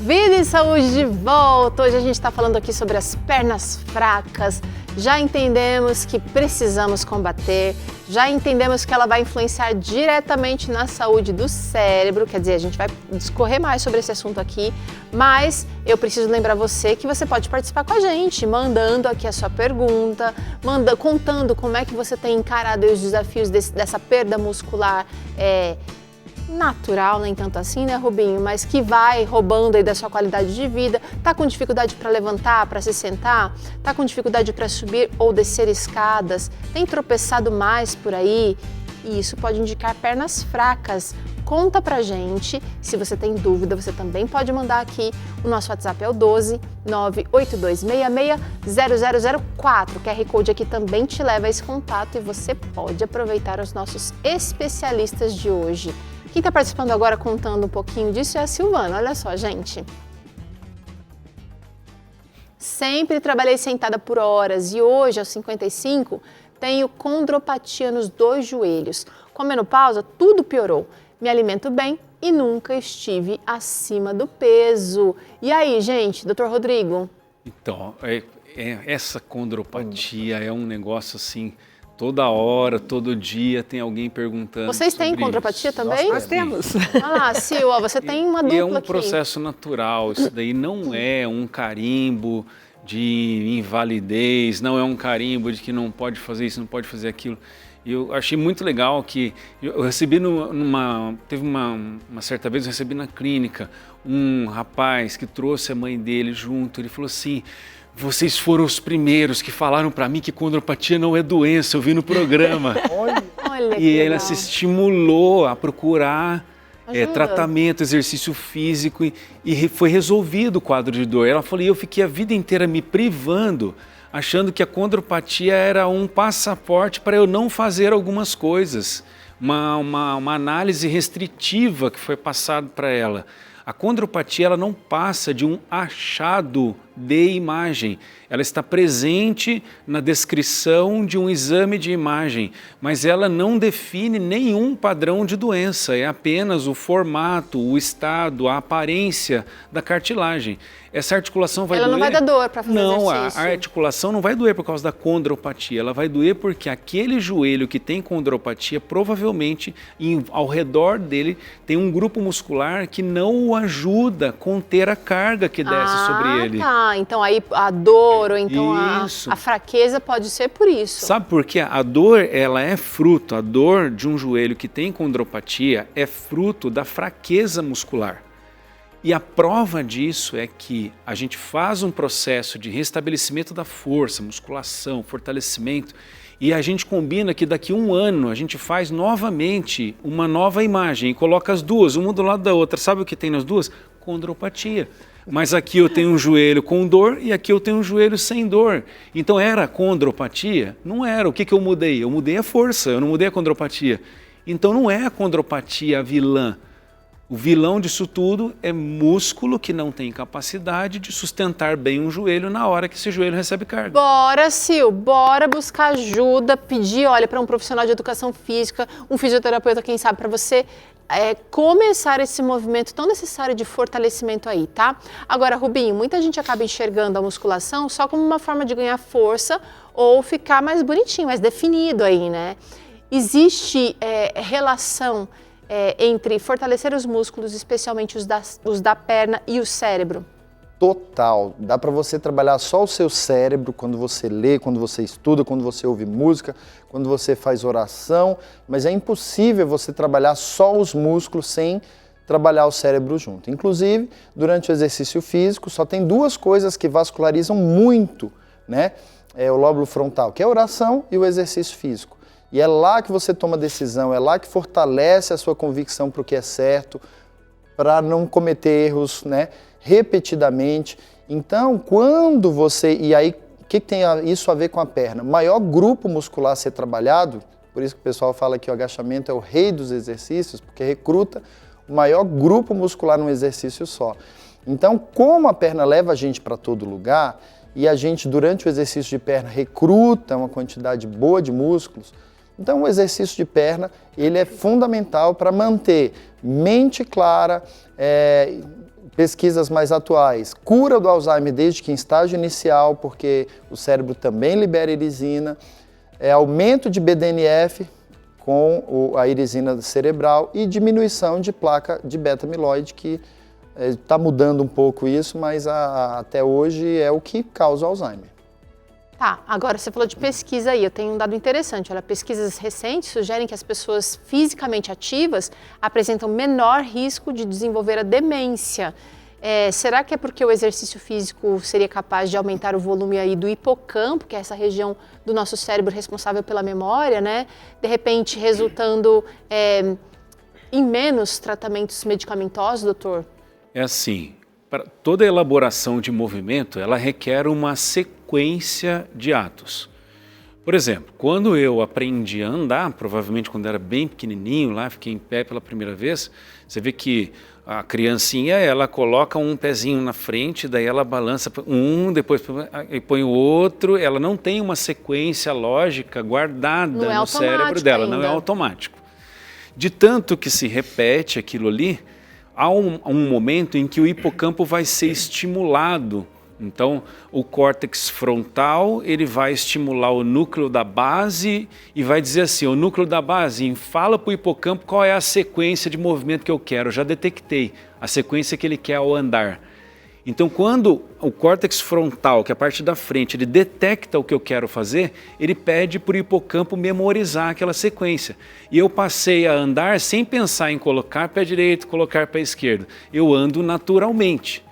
Vida e saúde de volta! Hoje a gente está falando aqui sobre as pernas fracas. Já entendemos que precisamos combater, já entendemos que ela vai influenciar diretamente na saúde do cérebro, quer dizer, a gente vai discorrer mais sobre esse assunto aqui, mas eu preciso lembrar você que você pode participar com a gente, mandando aqui a sua pergunta, contando como é que você tem encarado os desafios dessa perda muscular natural, nem tanto assim, né, Rubinho? Mas que vai roubando aí da sua qualidade de vida. Tá com dificuldade para levantar, para se sentar? Tá com dificuldade para subir ou descer escadas? Tem tropeçado mais por aí? E isso pode indicar pernas fracas. Conta pra gente. Se você tem dúvida, você também pode mandar aqui. O nosso WhatsApp é o 12 98266 0004. O QR Code aqui também te leva a esse contato e você pode aproveitar os nossos especialistas de hoje. Quem está participando agora contando um pouquinho disso é a Silvana. Olha só, gente. Sempre trabalhei sentada por horas e hoje, aos 55, tenho condropatia nos 2 joelhos. Com a menopausa, tudo piorou. Me alimento bem e nunca estive acima do peso. E aí, gente, Dr. Rodrigo? Então, essa condropatia é um negócio assim, toda hora, todo dia tem alguém perguntando. Vocês têm sobre condropatia isso. também? Nós temos. Olha lá, Sil, ó, você tem uma dupla E é um aqui. processo natural, isso daí não é um carimbo de invalidez, não é um carimbo de que não pode fazer isso, não pode fazer aquilo. E eu achei muito legal que eu recebi teve uma certa vez, eu recebi na clínica um rapaz que trouxe a mãe dele junto, ele falou assim: vocês foram os primeiros que falaram para mim que condropatia não é doença, eu vi no programa. Olha que E ela legal. se estimulou a procurar Ajuda. tratamento, exercício físico e foi resolvido o quadro de dor. Ela falou, e eu fiquei a vida inteira me privando, achando que a condropatia era um passaporte para eu não fazer algumas coisas. Uma análise restritiva que foi passada para ela. A condropatia ela não passa de um achado de imagem. Ela está presente na descrição de um exame de imagem, mas ela não define nenhum padrão de doença, é apenas o formato, o estado, a aparência da cartilagem. Essa articulação vai doer... Ela não vai dar dor para fazer Não, exercício. a articulação não vai doer por causa da condropatia, ela vai doer porque aquele joelho que tem condropatia, provavelmente ao redor dele tem um grupo muscular que não o ajuda a conter a carga que desce sobre ele. Tá. Então aí a dor ou então Isso. a fraqueza pode ser por isso. Sabe por quê? A dor, ela é fruto, a dor de um joelho que tem condropatia é fruto da fraqueza muscular. E a prova disso é que a gente faz um processo de restabelecimento da força, musculação, fortalecimento, e a gente combina que daqui a um ano a gente faz novamente uma nova imagem e coloca as duas, uma do lado da outra. Sabe o que tem nas duas? Condropatia. Mas aqui eu tenho um joelho com dor e aqui eu tenho um joelho sem dor. Então era condropatia? Não era. O que eu mudei? Eu mudei a força, eu não mudei a condropatia. Então não é a condropatia a vilã. O vilão disso tudo é músculo que não tem capacidade de sustentar bem um joelho na hora que esse joelho recebe carga. Bora, Sil, bora buscar ajuda, pedir, olha, para um profissional de educação física, um fisioterapeuta, quem sabe, para você começar esse movimento tão necessário de fortalecimento aí, tá? Agora, Rubinho, muita gente acaba enxergando a musculação só como uma forma de ganhar força ou ficar mais bonitinho, mais definido aí, né? Existe relação entre fortalecer os músculos, especialmente os da perna e o cérebro? Total. Dá para você trabalhar só o seu cérebro quando você lê, quando você estuda, quando você ouve música, quando você faz oração, mas é impossível você trabalhar só os músculos sem trabalhar o cérebro junto. Inclusive, durante o exercício físico, só tem duas coisas que vascularizam muito, né? O lóbulo frontal, que é a oração e o exercício físico. E é lá que você toma decisão, é lá que fortalece a sua convicção para o que é certo, para não cometer erros, né, repetidamente. Então, quando você... E aí, o que tem isso a ver com a perna? O maior grupo muscular a ser trabalhado, por isso que o pessoal fala que o agachamento é o rei dos exercícios, porque recruta o maior grupo muscular num exercício só. Então, como a perna leva a gente para todo lugar, e a gente, durante o exercício de perna, recruta uma quantidade boa de músculos, então o exercício de perna, ele é fundamental para manter mente clara, pesquisas mais atuais, cura do Alzheimer desde que em estágio inicial, porque o cérebro também libera irisina, aumento de BDNF com a irisina cerebral e diminuição de placa de beta-amiloide, que está mudando um pouco isso, mas até hoje é o que causa Alzheimer. Tá, agora você falou de pesquisa aí, eu tenho um dado interessante. Olha, pesquisas recentes sugerem que as pessoas fisicamente ativas apresentam menor risco de desenvolver a demência. Será que é porque o exercício físico seria capaz de aumentar o volume aí do hipocampo, que é essa região do nosso cérebro responsável pela memória, né? De repente resultando em menos tratamentos medicamentosos, doutor? É assim, para toda elaboração de movimento, ela requer uma sequência de atos. Por exemplo, quando eu aprendi a andar, provavelmente quando era bem pequenininho, lá fiquei em pé pela primeira vez, você vê que a criancinha, ela coloca um pezinho na frente, daí ela balança depois põe o outro, ela não tem uma sequência lógica guardada no cérebro dela, não é automático. De tanto que se repete aquilo ali, há um momento em que o hipocampo vai ser estimulado. Então, o córtex frontal, ele vai estimular o núcleo da base e vai dizer assim, o núcleo da base, fala para o hipocampo qual é a sequência de movimento que eu quero. Eu já detectei a sequência que ele quer ao andar. Então, quando o córtex frontal, que é a parte da frente, ele detecta o que eu quero fazer, ele pede para o hipocampo memorizar aquela sequência. E eu passei a andar sem pensar em colocar pé direito, colocar pé esquerdo. Eu ando naturalmente.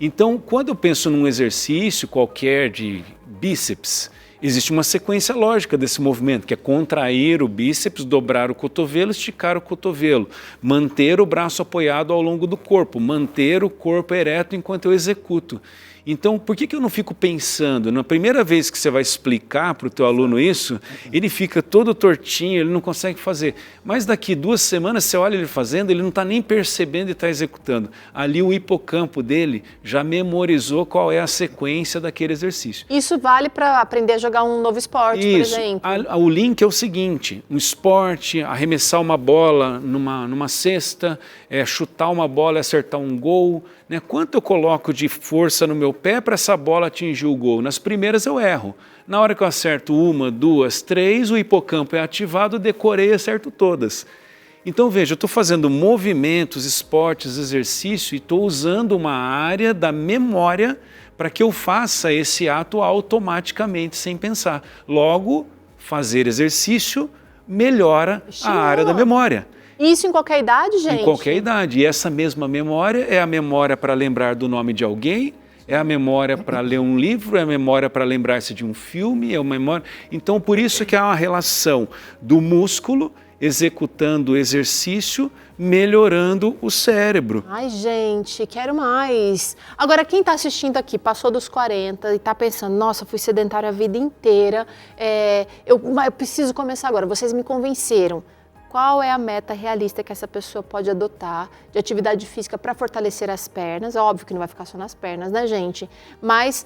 Então, quando eu penso num exercício qualquer de bíceps, existe uma sequência lógica desse movimento, que é contrair o bíceps, dobrar o cotovelo, esticar o cotovelo, manter o braço apoiado ao longo do corpo, manter o corpo ereto enquanto eu executo. Então, por que eu não fico pensando? Na primeira vez que você vai explicar para o teu aluno isso, ele fica todo tortinho, ele não consegue fazer. Mas daqui 2 semanas, você olha ele fazendo, ele não está nem percebendo e está executando. Ali o hipocampo dele já memorizou qual é a sequência daquele exercício. Isso vale para aprender a jogar um novo esporte, por exemplo? O link é o seguinte, um esporte, arremessar uma bola numa cesta, chutar uma bola e acertar um gol, né? Quanto eu coloco de força no meu pé para essa bola atingir o gol? Nas primeiras eu erro. Na hora que eu acerto 1, 2, 3, o hipocampo é ativado, decorei e acerto todas. Então veja, eu estou fazendo movimentos, esportes, exercício e estou usando uma área da memória para que eu faça esse ato automaticamente, sem pensar. Logo, fazer exercício melhora a área da memória. Isso em qualquer idade, gente? Em qualquer idade. E essa mesma memória é a memória para lembrar do nome de alguém, é a memória para ler um livro, é a memória para lembrar-se de um filme, é a memória... Então, por isso que há uma relação do músculo executando o exercício, melhorando o cérebro. Ai, gente, quero mais. Agora, quem está assistindo aqui, passou dos 40 e está pensando, nossa, fui sedentário a vida inteira, eu preciso começar agora, vocês me convenceram. qual é a meta realista que essa pessoa pode adotar de atividade física para fortalecer as pernas. Óbvio que não vai ficar só nas pernas, né, gente? Mas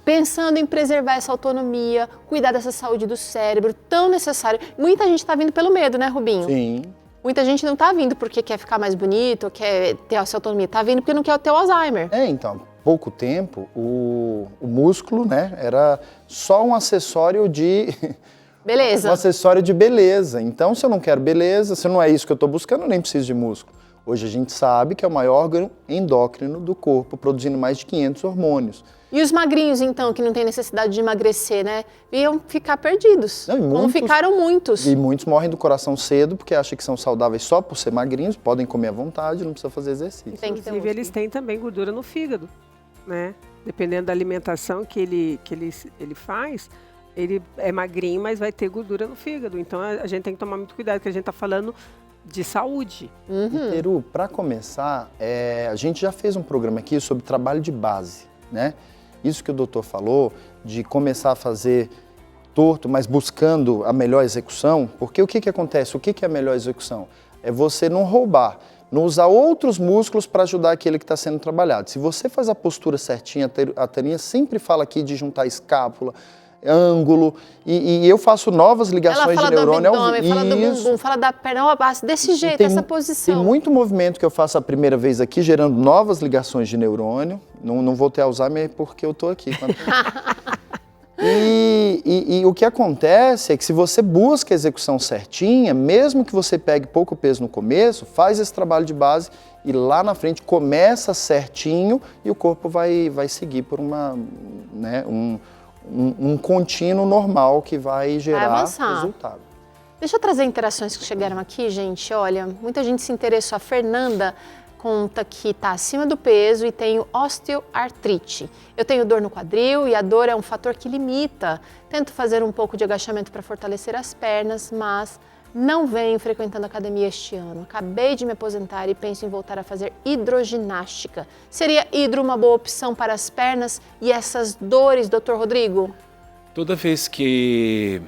pensando em preservar essa autonomia, cuidar dessa saúde do cérebro, tão necessário. Muita gente está vindo pelo medo, né, Rubinho? Sim. Muita gente não está vindo porque quer ficar mais bonito, quer ter a sua autonomia. Está vindo porque não quer ter o Alzheimer. Então, pouco tempo, o músculo, né, era só um acessório de... Beleza. Um acessório de beleza. Então, se eu não quero beleza, se não é isso que eu estou buscando, eu nem preciso de músculo. Hoje a gente sabe que é o maior órgão endócrino do corpo, produzindo mais de 500 hormônios. E os magrinhos, então, que não tem necessidade de emagrecer, né? Iam ficar perdidos. Não, como ficaram muitos. E muitos morrem do coração cedo porque acham que são saudáveis só por ser magrinhos, podem comer à vontade, não precisa fazer exercício. Tem que ter Inclusive, eles têm também gordura no fígado, né? Dependendo da alimentação que ele faz, ele é magrinho, mas vai ter gordura no fígado. Então, a gente tem que tomar muito cuidado, porque a gente está falando de saúde. Teru, para começar, a gente já fez um programa aqui sobre trabalho de base, né? Isso que o doutor falou, de começar a fazer torto, mas buscando a melhor execução, porque o que acontece? O que é a melhor execução? É você não roubar, não usar outros músculos para ajudar aquele que está sendo trabalhado. Se você faz a postura certinha, a Taninha sempre fala aqui de juntar escápula, ângulo, e eu faço novas ligações de neurônio. Ela fala do abdômen, fala do bumbum, fala da perna, ó, desse jeito, essa posição. Tem muito movimento que eu faço a primeira vez aqui, gerando novas ligações de neurônio. Não vou ter Alzheimer porque eu estou aqui. E o que acontece é que se você busca a execução certinha, mesmo que você pegue pouco peso no começo, faz esse trabalho de base e lá na frente começa certinho e o corpo vai seguir por um contínuo normal que vai gerar resultado. Deixa eu trazer interações que chegaram aqui, gente. Olha, muita gente se interessou. A Fernanda conta que está acima do peso e tem osteoartrite. Eu tenho dor no quadril e a dor é um fator que limita. Tento fazer um pouco de agachamento para fortalecer as pernas, mas não venho frequentando academia este ano. Acabei de me aposentar e penso em voltar a fazer hidroginástica. Seria hidro uma boa opção para as pernas e essas dores, doutor Rodrigo? Toda vez que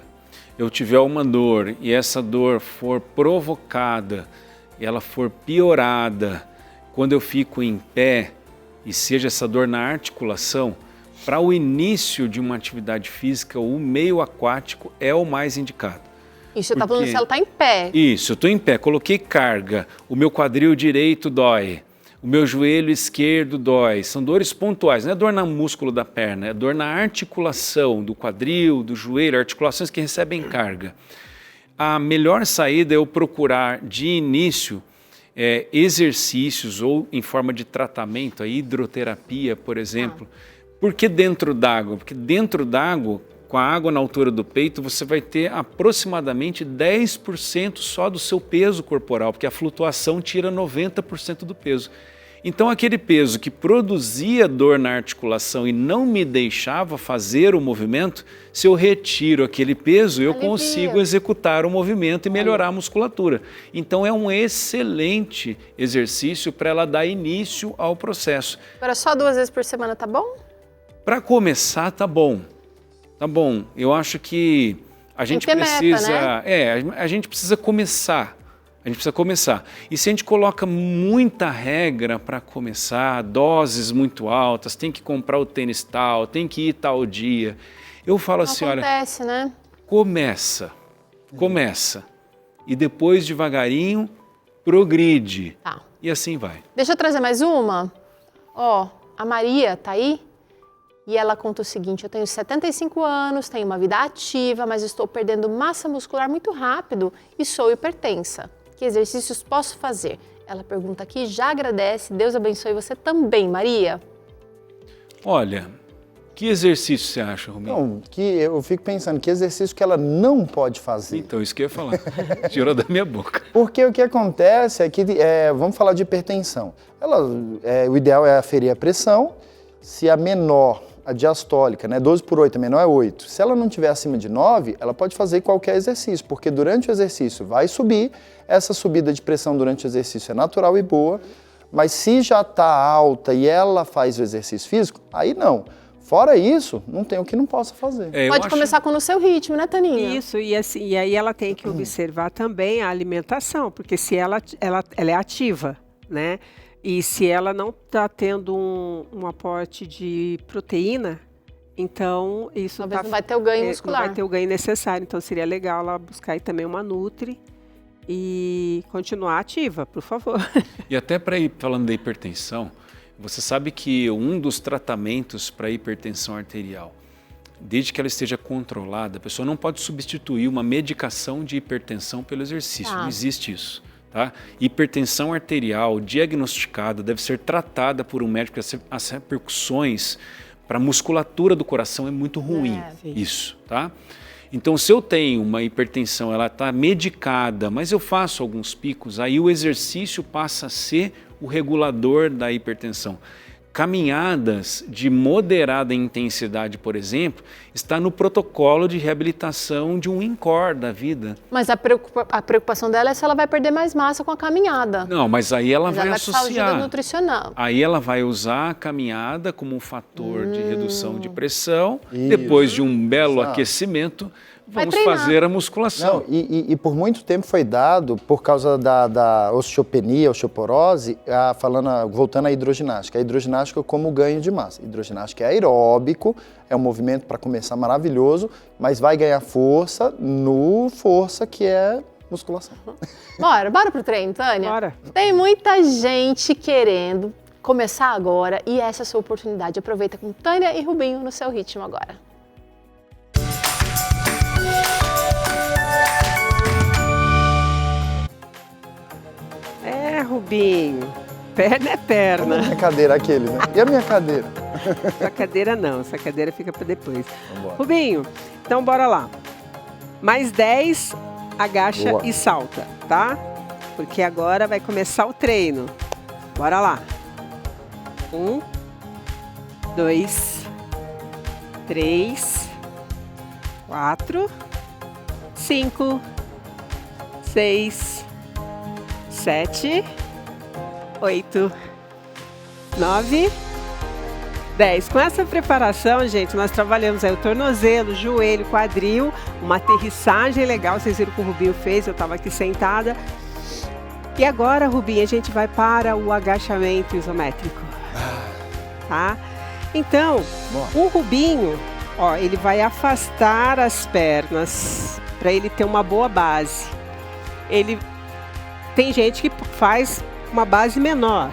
eu tiver uma dor e essa dor for provocada e ela for piorada, quando eu fico em pé e seja essa dor na articulação, para o início de uma atividade física, o meio aquático é o mais indicado. Isso, você está falando se ela está em pé. Isso, eu estou em pé, coloquei carga, o meu quadril direito dói, o meu joelho esquerdo dói, são dores pontuais, não é dor no músculo da perna, é dor na articulação do quadril, do joelho, articulações que recebem carga. A melhor saída é eu procurar de início exercícios ou em forma de tratamento, a hidroterapia, por exemplo. Por que dentro d'água? Porque dentro d'água, com a água na altura do peito, você vai ter aproximadamente 10% só do seu peso corporal, porque a flutuação tira 90% do peso. Então, aquele peso que produzia dor na articulação e não me deixava fazer o movimento, se eu retiro aquele peso, eu consigo executar o movimento e melhorar a musculatura. Então, é um excelente exercício para ela dar início ao processo. Agora, só 2 vezes por semana tá bom? Para começar, tá bom. Tá bom. Eu acho que a gente precisa... meta, né? A gente precisa começar. A gente precisa começar. E se a gente coloca muita regra para começar, doses muito altas, tem que comprar o tênis tal, tem que ir tal dia. Eu falo assim, olha... Acontece, né? Começa. E depois, devagarinho, progride. Tá. E assim vai. Deixa eu trazer mais uma. Ó, a Maria tá aí? E ela conta o seguinte: eu tenho 75 anos, tenho uma vida ativa, mas estou perdendo massa muscular muito rápido e sou hipertensa. Que exercícios posso fazer? Ela pergunta aqui, já agradece. Deus abençoe você também, Maria. Olha, que exercício você acha, Romero? Não, que eu fico pensando, que exercício que ela não pode fazer. Então, isso que eu ia falar. Tirou da minha boca. Porque o que acontece é que, vamos falar de hipertensão. O ideal é aferir a pressão, se a menor, a diastólica, né, 12/8, a menor é 8. Se ela não estiver acima de 9, ela pode fazer qualquer exercício, porque durante o exercício vai subir, essa subida de pressão durante o exercício é natural e boa, mas se já está alta e ela faz o exercício físico, aí não. Fora isso, não tem o que não possa fazer. Pode começar com no seu ritmo, né, Taninha? Isso, e aí ela tem que observar também a alimentação, porque se ela é ativa, né? E se ela não está tendo um aporte de proteína, então isso talvez não vai ter o ganho muscular. Não vai ter o ganho necessário, então seria legal ela buscar aí também uma Nutri e continuar ativa, por favor. E até para ir falando da hipertensão, você sabe que um dos tratamentos para hipertensão arterial, desde que ela esteja controlada, a pessoa não pode substituir uma medicação de hipertensão pelo exercício, não existe isso. Tá? Hipertensão arterial diagnosticada deve ser tratada por um médico, as repercussões para a musculatura do coração é muito ruim, isso, tá? Então, se eu tenho uma hipertensão, ela está medicada, mas eu faço alguns picos, aí o exercício passa a ser o regulador da hipertensão. Caminhadas de moderada intensidade, por exemplo, está no protocolo de reabilitação de um INCOR da vida. Mas a preocupação dela é se ela vai perder mais massa com a caminhada. Não, mas aí ela vai associar. Ajuda nutricional. Aí ela vai usar a caminhada como um fator de redução de pressão. Depois de um belo aquecimento, vamos fazer a musculação. Não, e por muito tempo foi dado, por causa da osteopenia, osteoporose, voltando à hidroginástica. A hidroginástica como ganho de massa. Hidroginástica é aeróbico, é um movimento para começar maravilhoso, mas vai ganhar força no força que é musculação. Bora pro treino, Tânia? Bora. Tem muita gente querendo começar agora e essa é a sua oportunidade. Aproveita com Tânia e Rubinho no seu ritmo agora. Rubinho, perna é perna. A minha cadeira, aquele, né? E a minha cadeira? Essa cadeira não, essa cadeira fica para depois. Vambora. Rubinho, então bora lá. Mais 10, agacha Boa. E salta, tá? Porque agora vai começar o treino. Bora lá. 1, 2, 3, 4, 5, 6, 7, 8, 9, 10. Com essa preparação, gente, nós trabalhamos aí o tornozelo, joelho, quadril, uma aterrissagem legal, vocês viram que o Rubinho fez, eu estava aqui sentada. E agora, Rubinho, a gente vai para o agachamento isométrico, tá? Então, o Rubinho, ó, ele vai afastar as pernas para ele ter uma boa base. Tem gente que faz uma base menor,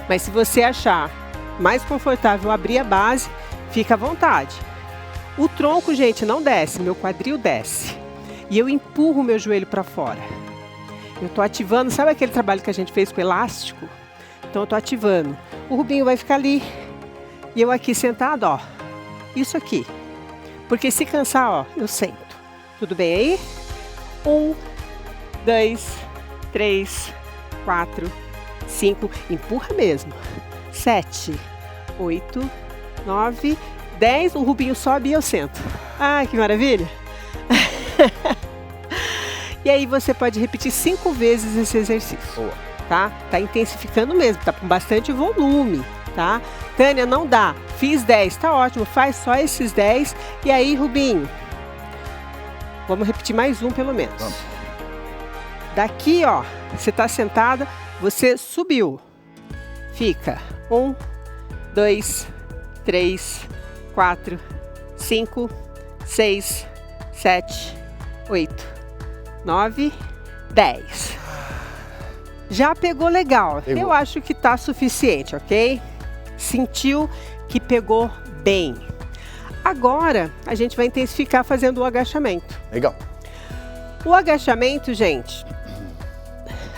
mas se você achar mais confortável abrir a base, fica à vontade. O tronco, gente, não desce, meu quadril desce. E eu empurro o meu joelho para fora. Eu tô ativando, sabe aquele trabalho que a gente fez com elástico? Então eu tô ativando. O Rubinho vai ficar ali e eu aqui sentado, ó. Isso aqui. Porque se cansar, ó, eu sento. Tudo bem aí? 1, 2, 3, 4, 5, empurra mesmo. 7, 8, 9, 10, o Rubinho sobe e eu sento. Ai, que maravilha! E aí você pode repetir 5 vezes esse exercício. Boa. Tá? Tá intensificando mesmo, tá com bastante volume, tá? Tânia, não dá. Fiz 10, tá ótimo, faz só esses 10. E aí, Rubinho, vamos repetir mais um pelo menos. Vamos. Daqui, ó, você tá sentada, você subiu. Fica 1, 2, 3, 4, 5, 6, 7, 8, 9, 10. Já pegou legal. Pegou. Eu acho que tá suficiente, ok? Sentiu que pegou bem. Agora, a gente vai intensificar fazendo o agachamento. Legal. O agachamento, gente,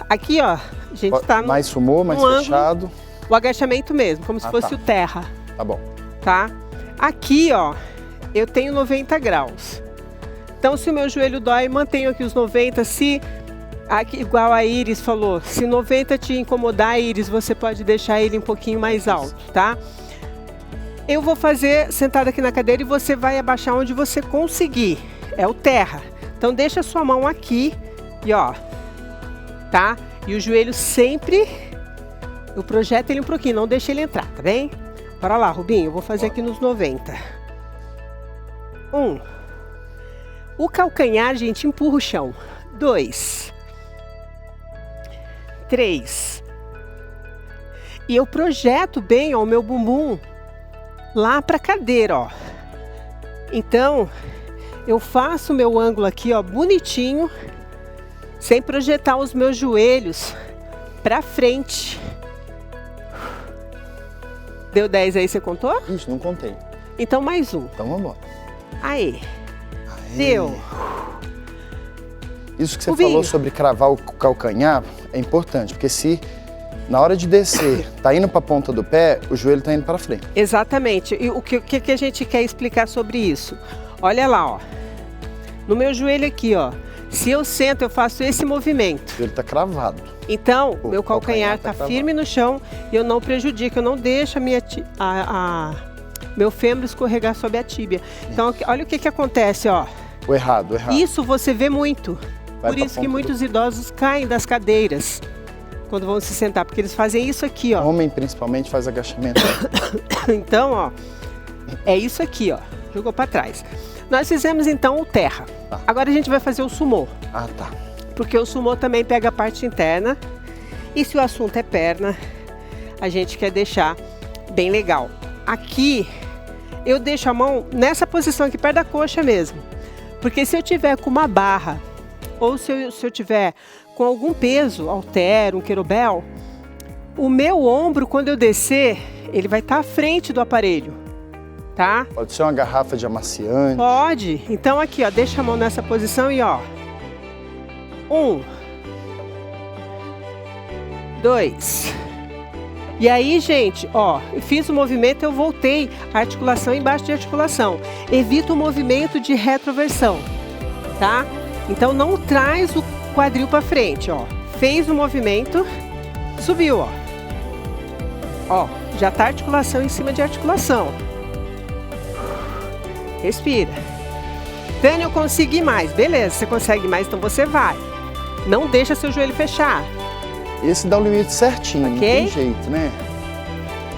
aqui, ó, a gente tá no... Mais sumô, mais ângulo. fechado. O agachamento mesmo, como se fosse tá. o terra, Tá bom. tá? Aqui, ó, eu tenho 90 graus. Então, se o meu joelho dói, mantenho aqui os 90. Se, aqui, igual a Iris falou, se 90 te incomodar, Iris, você pode deixar ele um pouquinho mais alto, tá? Eu vou fazer sentado aqui na cadeira e você vai abaixar onde você conseguir. É o terra. Então, deixa a sua mão aqui e, ó, tá? E o joelho sempre, eu projeto ele um pouquinho, não deixa ele entrar, tá bem? Para lá, Rubinho, eu vou fazer aqui nos 90. 1. O calcanhar, gente, empurra o chão. 2. 3. E eu projeto bem, ó, o meu bumbum lá para a cadeira, ó. Então, eu faço o meu ângulo aqui, ó, bonitinho, sem projetar os meus joelhos para frente. Deu 10 aí, você contou? Ixi, não contei. Então, mais um. Então vamos embora. Aí. Deu. Isso que você Rubinho. falou sobre cravar o calcanhar é importante, porque se na hora de descer tá indo para a ponta do pé, o joelho tá indo para frente. Exatamente. E o que a gente quer explicar sobre isso? Olha lá, ó. No meu joelho aqui, ó. Se eu sento, eu faço esse movimento. O joelho tá cravado. Então, O meu calcanhar calcanhar tá tá firme no chão e eu não prejudico, eu não deixo meu fêmur escorregar sobre a tíbia. Então, olha o que acontece, ó. O errado. Isso você vê muito. Vai Por pra isso que ponta muitos idosos caem das cadeiras quando vão se sentar, porque eles fazem isso aqui, ó. Homem principalmente faz agachamento. Então, ó, é isso aqui, ó. Jogou para trás. Nós fizemos então o terra. Tá. Agora a gente vai fazer o sumô, Ah, tá. porque o sumô também pega a parte interna. E se o assunto é perna, a gente quer deixar bem legal. Aqui eu deixo a mão nessa posição aqui perto da coxa mesmo. Porque se eu tiver com uma barra ou se eu tiver com algum peso, halter, um querobel, o meu ombro, quando eu descer, ele vai estar à frente do aparelho, tá? Pode ser uma garrafa de amaciante. Pode. Então aqui, ó, deixa a mão nessa posição e ó. 1, 2. E aí, gente, ó, eu fiz o movimento, eu voltei a articulação embaixo de articulação. Evita o movimento de retroversão, tá? Então não traz o quadril para frente, ó. Fez o movimento, subiu, ó. Ó, já tá articulação em cima de articulação. Respira. Tânia, eu consegui mais. Beleza, você consegue mais, então você vai. Não deixa seu joelho fechar. Esse dá o limite certinho, não Ok. tem jeito, né?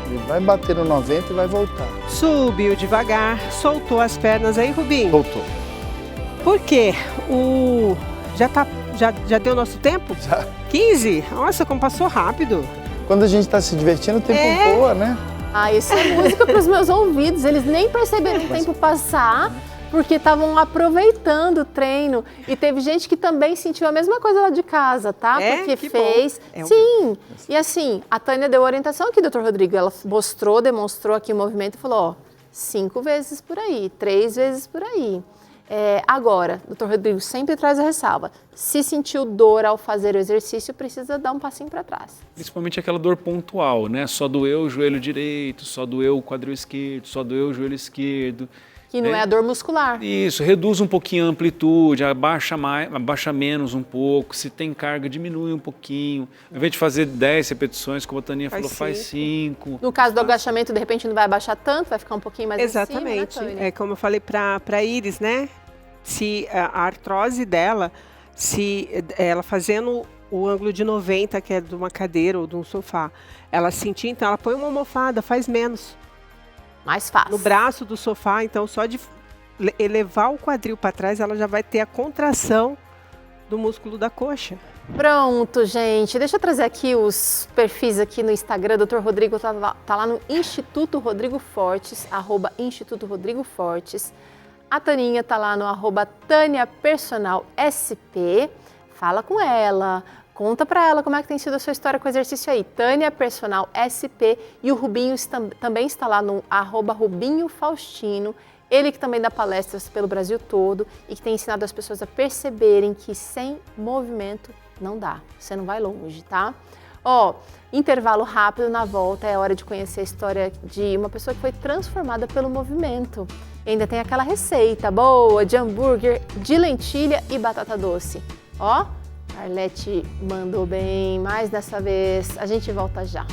Ele vai bater no 90 e vai voltar. Subiu devagar, soltou as pernas aí, Rubinho. Voltou. Por quê? Já deu nosso tempo? Já. 15? Nossa, como passou rápido. Quando a gente tá se divertindo, o tempo voa, né? Ah, isso é música para os meus ouvidos. Eles nem perceberam o tempo passar, porque estavam aproveitando o treino. E teve gente que também sentiu a mesma coisa lá de casa, tá? É? Porque Que fez. bom. Sim. E assim, a Tânia deu orientação aqui, doutor Rodrigo. Ela mostrou, demonstrou aqui o movimento e falou, ó, 5 vezes por aí, 3 vezes por aí. Agora, doutor Rodrigo sempre traz a ressalva. Se sentiu dor ao fazer o exercício, precisa dar um passinho para trás. Principalmente aquela dor pontual, né? Só doeu o joelho direito, só doeu o quadril esquerdo, só doeu o joelho esquerdo. Que não é a dor muscular. Isso, reduz um pouquinho a amplitude, abaixa menos um pouco, se tem carga, diminui um pouquinho. Ao invés de fazer 10 repetições, como a Taninha falou, faz 5. No caso do agachamento, de repente não vai abaixar tanto, vai ficar um pouquinho mais Exatamente. acima, né, Tânia? É como eu falei para Iris, né? Se a artrose dela, se ela fazendo o ângulo de 90, que é de uma cadeira ou de um sofá, ela sentir, então ela põe uma almofada, faz menos. Mais fácil. No braço do sofá, então só de elevar o quadril para trás, ela já vai ter a contração do músculo da coxa. Pronto, gente. Deixa eu trazer aqui os perfis aqui no Instagram. Dr. Rodrigo tá lá no Instituto Rodrigo Fortes, @ Instituto Rodrigo Fortes. A Taninha tá lá no @TâniaPersonalSP. Fala com ela. Conta pra ela como é que tem sido a sua história com o exercício aí. Tânia Personal SP. E o Rubinho também está lá no @RubinhoFaustino. Ele que também dá palestras pelo Brasil todo e que tem ensinado as pessoas a perceberem que sem movimento não dá. Você não vai longe, tá? Ó, intervalo rápido, na volta é hora de conhecer a história de uma pessoa que foi transformada pelo movimento. E ainda tem aquela receita boa de hambúrguer de lentilha e batata doce. Ó, Arlete mandou bem, mais dessa vez. A gente volta já.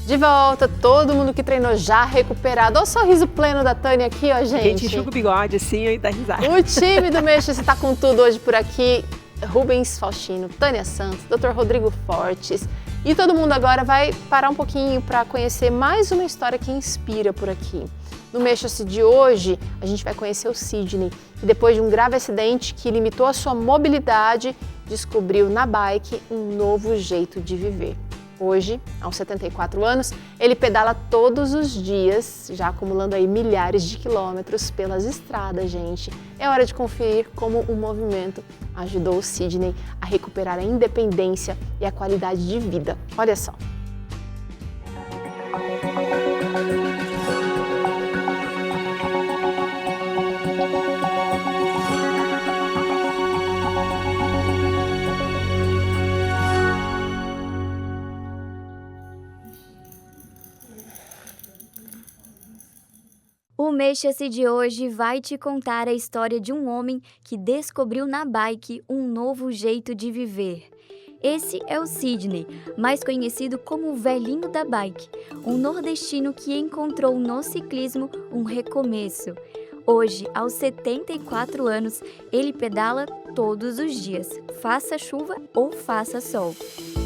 De volta, todo mundo que treinou já recuperado. Olha o sorriso pleno da Tânia aqui, ó, gente. A gente enxuga o bigode assim e dá risada. O time do Mexa-se tá com tudo hoje por aqui. Rubens Faustino, Tânia Santos, Dr. Rodrigo Fortes. E todo mundo agora vai parar um pouquinho para conhecer mais uma história que inspira por aqui. No Mexa-se de hoje, a gente vai conhecer o Sidney, que depois de um grave acidente que limitou a sua mobilidade, descobriu na bike um novo jeito de viver. Hoje, aos 74 anos, ele pedala todos os dias, já acumulando aí milhares de quilômetros pelas estradas, gente. É hora de conferir como o movimento ajudou o Sidney a recuperar a independência e a qualidade de vida. Olha só. O Mexa-se de hoje vai te contar a história de um homem que descobriu na bike um novo jeito de viver. Esse é o Sidney, mais conhecido como o velhinho da bike, um nordestino que encontrou no ciclismo um recomeço. Hoje, aos 74 anos, ele pedala todos os dias, faça chuva ou faça sol.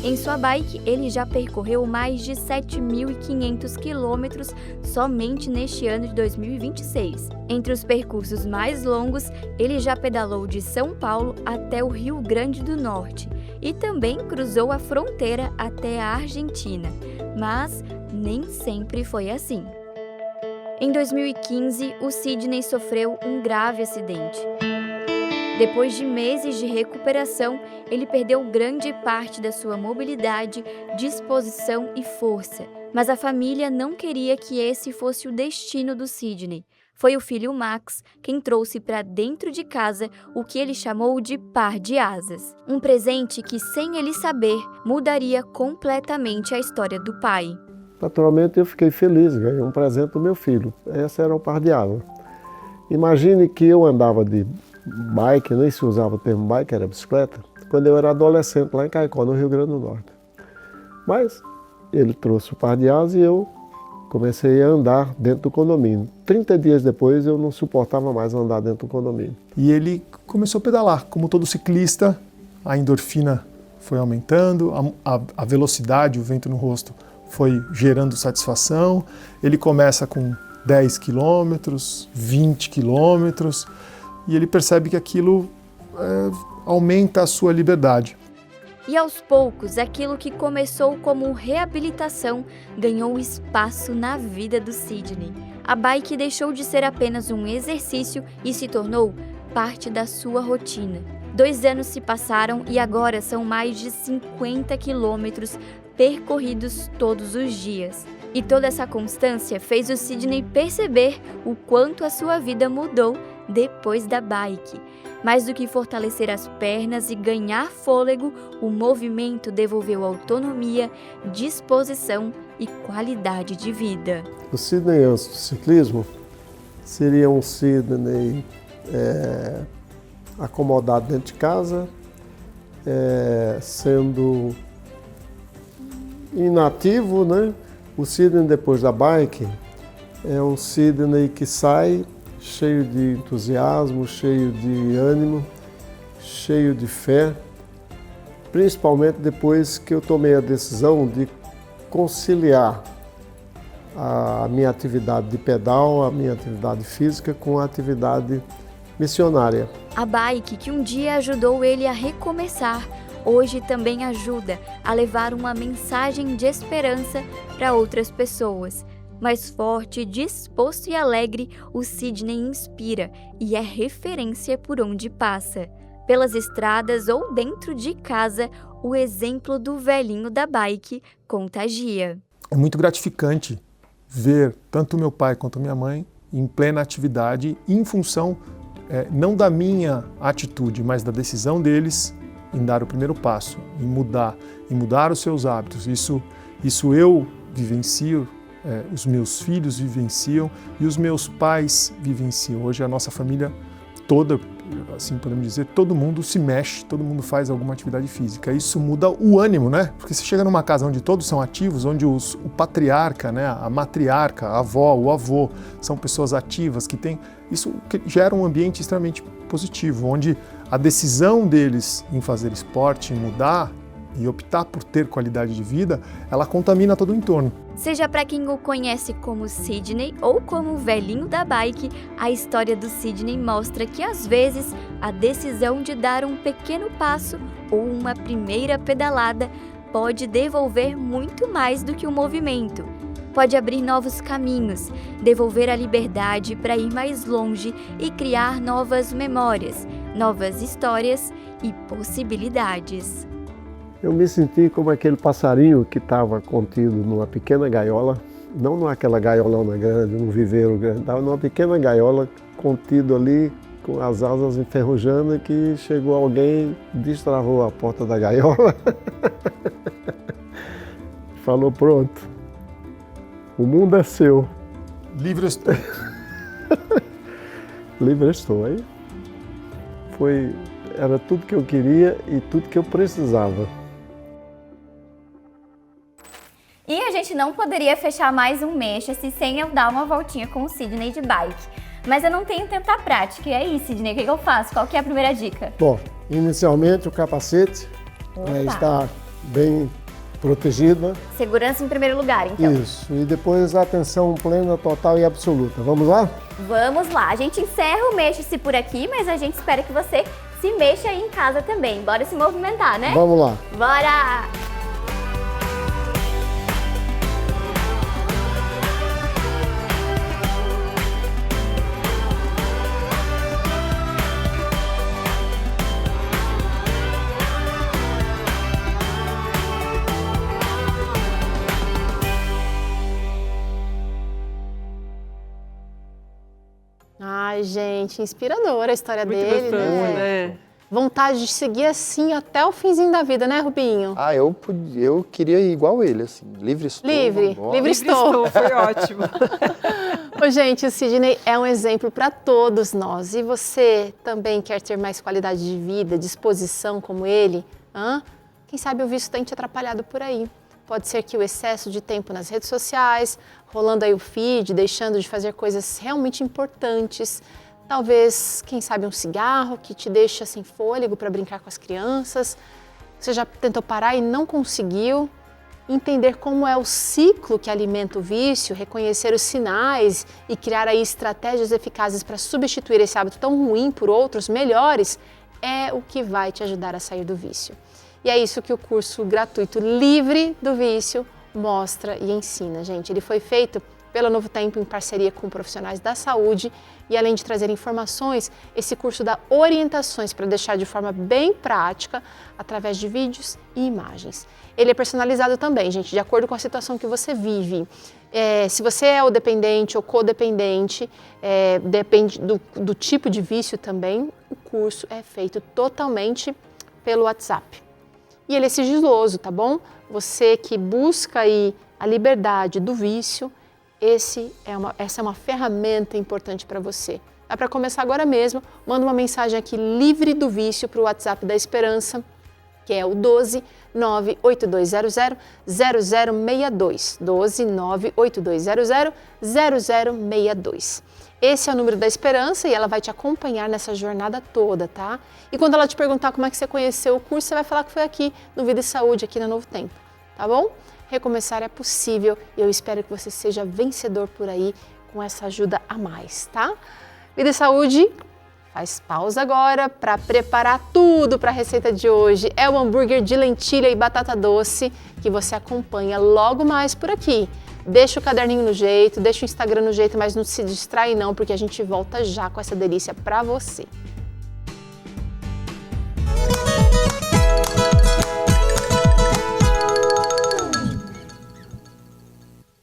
Em sua bike, ele já percorreu mais de 7.500 quilômetros somente neste ano de 2026. Entre os percursos mais longos, ele já pedalou de São Paulo até o Rio Grande do Norte e também cruzou a fronteira até a Argentina. Mas nem sempre foi assim. Em 2015, o Sidney sofreu um grave acidente. Depois de meses de recuperação, ele perdeu grande parte da sua mobilidade, disposição e força. Mas a família não queria que esse fosse o destino do Sidney. Foi o filho Max quem trouxe para dentro de casa o que ele chamou de par de asas. Um presente que, sem ele saber, mudaria completamente a história do pai. Naturalmente eu fiquei feliz, ganhei um presente do meu filho. Esse era o par de asas. Imagine que eu andava de bike, nem se usava o termo bike, era bicicleta, quando eu era adolescente lá em Caicó, no Rio Grande do Norte. Mas ele trouxe o par de asas e eu comecei a andar dentro do condomínio. 30 dias depois eu não suportava mais andar dentro do condomínio. E ele começou a pedalar, como todo ciclista, a endorfina foi aumentando, a velocidade, o vento no rosto foi gerando satisfação. Ele começa com 10 quilômetros, 20 quilômetros, e ele percebe que aquilo aumenta a sua liberdade. E aos poucos, aquilo que começou como reabilitação ganhou espaço na vida do Sidney. A bike deixou de ser apenas um exercício e se tornou parte da sua rotina. 2 anos se passaram e agora são mais de 50 quilômetros percorridos todos os dias. E toda essa constância fez o Sidney perceber o quanto a sua vida mudou depois da bike. Mais do que fortalecer as pernas e ganhar fôlego, o movimento devolveu autonomia, disposição e qualidade de vida. O Sidney antes do ciclismo seria um Sidney acomodado dentro de casa, sendo inativo, né? O Sidney depois da bike é um Sidney que sai cheio de entusiasmo, cheio de ânimo, cheio de fé, principalmente depois que eu tomei a decisão de conciliar a minha atividade de pedal, a minha atividade física com a atividade missionária. A bike que um dia ajudou ele a recomeçar, hoje também ajuda a levar uma mensagem de esperança para outras pessoas. Mais forte, disposto e alegre, o Sidney inspira e é referência por onde passa. Pelas estradas ou dentro de casa, o exemplo do velhinho da bike contagia. É muito gratificante ver tanto meu pai quanto minha mãe em plena atividade, em função não da minha atitude, mas da decisão deles em dar o primeiro passo, em mudar os seus hábitos. Isso eu vivencio, os meus filhos vivenciam e os meus pais vivenciam. Hoje a nossa família toda, assim podemos dizer, todo mundo se mexe, todo mundo faz alguma atividade física. Isso muda o ânimo, né? Porque você chega numa casa onde todos são ativos, onde o patriarca, né, a matriarca, a avó, o avô, são pessoas ativas que têm... Isso gera um ambiente extremamente positivo, onde a decisão deles em fazer esporte, em mudar e optar por ter qualidade de vida, ela contamina todo o entorno. Seja para quem o conhece como Sidney ou como o velhinho da bike, a história do Sidney mostra que às vezes a decisão de dar um pequeno passo ou uma primeira pedalada pode devolver muito mais do que o movimento. Pode abrir novos caminhos, devolver a liberdade para ir mais longe e criar novas memórias, novas histórias e possibilidades. Eu me senti como aquele passarinho que estava contido numa pequena gaiola, não naquela gaiolona grande, num viveiro grande, estava numa pequena gaiola, contido ali, com as asas enferrujando, que chegou alguém, destravou a porta da gaiola, falou, pronto, o mundo é seu. Livre estou. Livre estou, aí era tudo que eu queria e tudo que eu precisava. E a gente não poderia fechar mais um Mexa-se sem eu dar uma voltinha com o Sidney de bike. Mas eu não tenho tanta prática. E aí, Sidney, o que eu faço? Qual que é a primeira dica? Bom, inicialmente o capacete está bem protegida. Segurança em primeiro lugar, então. Isso, e depois a atenção plena, total e absoluta. Vamos lá? Vamos lá. A gente encerra o Mexa-se por aqui, mas a gente espera que você se mexa aí em casa também. Bora se movimentar, né? Vamos lá. Bora! Ai, gente, inspiradora a história Muito dele, gostoso, né? né? Vontade de seguir assim até o finzinho da vida, né, Rubinho? Ah, eu queria ir igual ele, assim, livre estou. Livre, vambora. livre estou. Foi ótimo. Ô, gente, o Sidney é um exemplo para todos nós. E você também quer ter mais qualidade de vida, disposição como ele? Quem sabe o vício tem te atrapalhado por aí. Pode ser que o excesso de tempo nas redes sociais, rolando aí o feed, deixando de fazer coisas realmente importantes. Talvez, quem sabe, um cigarro que te deixa sem fôlego para brincar com as crianças. Você já tentou parar e não conseguiu. Entender como é o ciclo que alimenta o vício, reconhecer os sinais e criar aí estratégias eficazes para substituir esse hábito tão ruim por outros melhores é o que vai te ajudar a sair do vício. E é isso que o curso gratuito Livre do Vício mostra e ensina, gente. Ele foi feito pela Novo Tempo em parceria com profissionais da saúde e, além de trazer informações, esse curso dá orientações para deixar de forma bem prática através de vídeos e imagens. Ele é personalizado também, gente, de acordo com a situação que você vive. Se você é o dependente ou codependente, depende do tipo de vício também, o curso é feito totalmente pelo WhatsApp. E ele é sigiloso, tá bom? Você que busca aí a liberdade do vício, essa é uma ferramenta importante para você. Dá para começar agora mesmo, manda uma mensagem aqui livre do vício para o WhatsApp da Esperança, que é o 12 98200 0062. 12 98200 0062. Esse é o número da Esperança e ela vai te acompanhar nessa jornada toda, tá? E quando ela te perguntar como é que você conheceu o curso, você vai falar que foi aqui no Vida e Saúde, aqui na Novo Tempo, tá bom? Recomeçar é possível e eu espero que você seja vencedor por aí com essa ajuda a mais, tá? Vida e Saúde faz pausa agora para preparar tudo para a receita de hoje. É o hambúrguer de lentilha e batata doce que você acompanha logo mais por aqui. Deixa o caderninho no jeito, deixa o Instagram no jeito, mas não se distrai não, porque a gente volta já com essa delícia para você.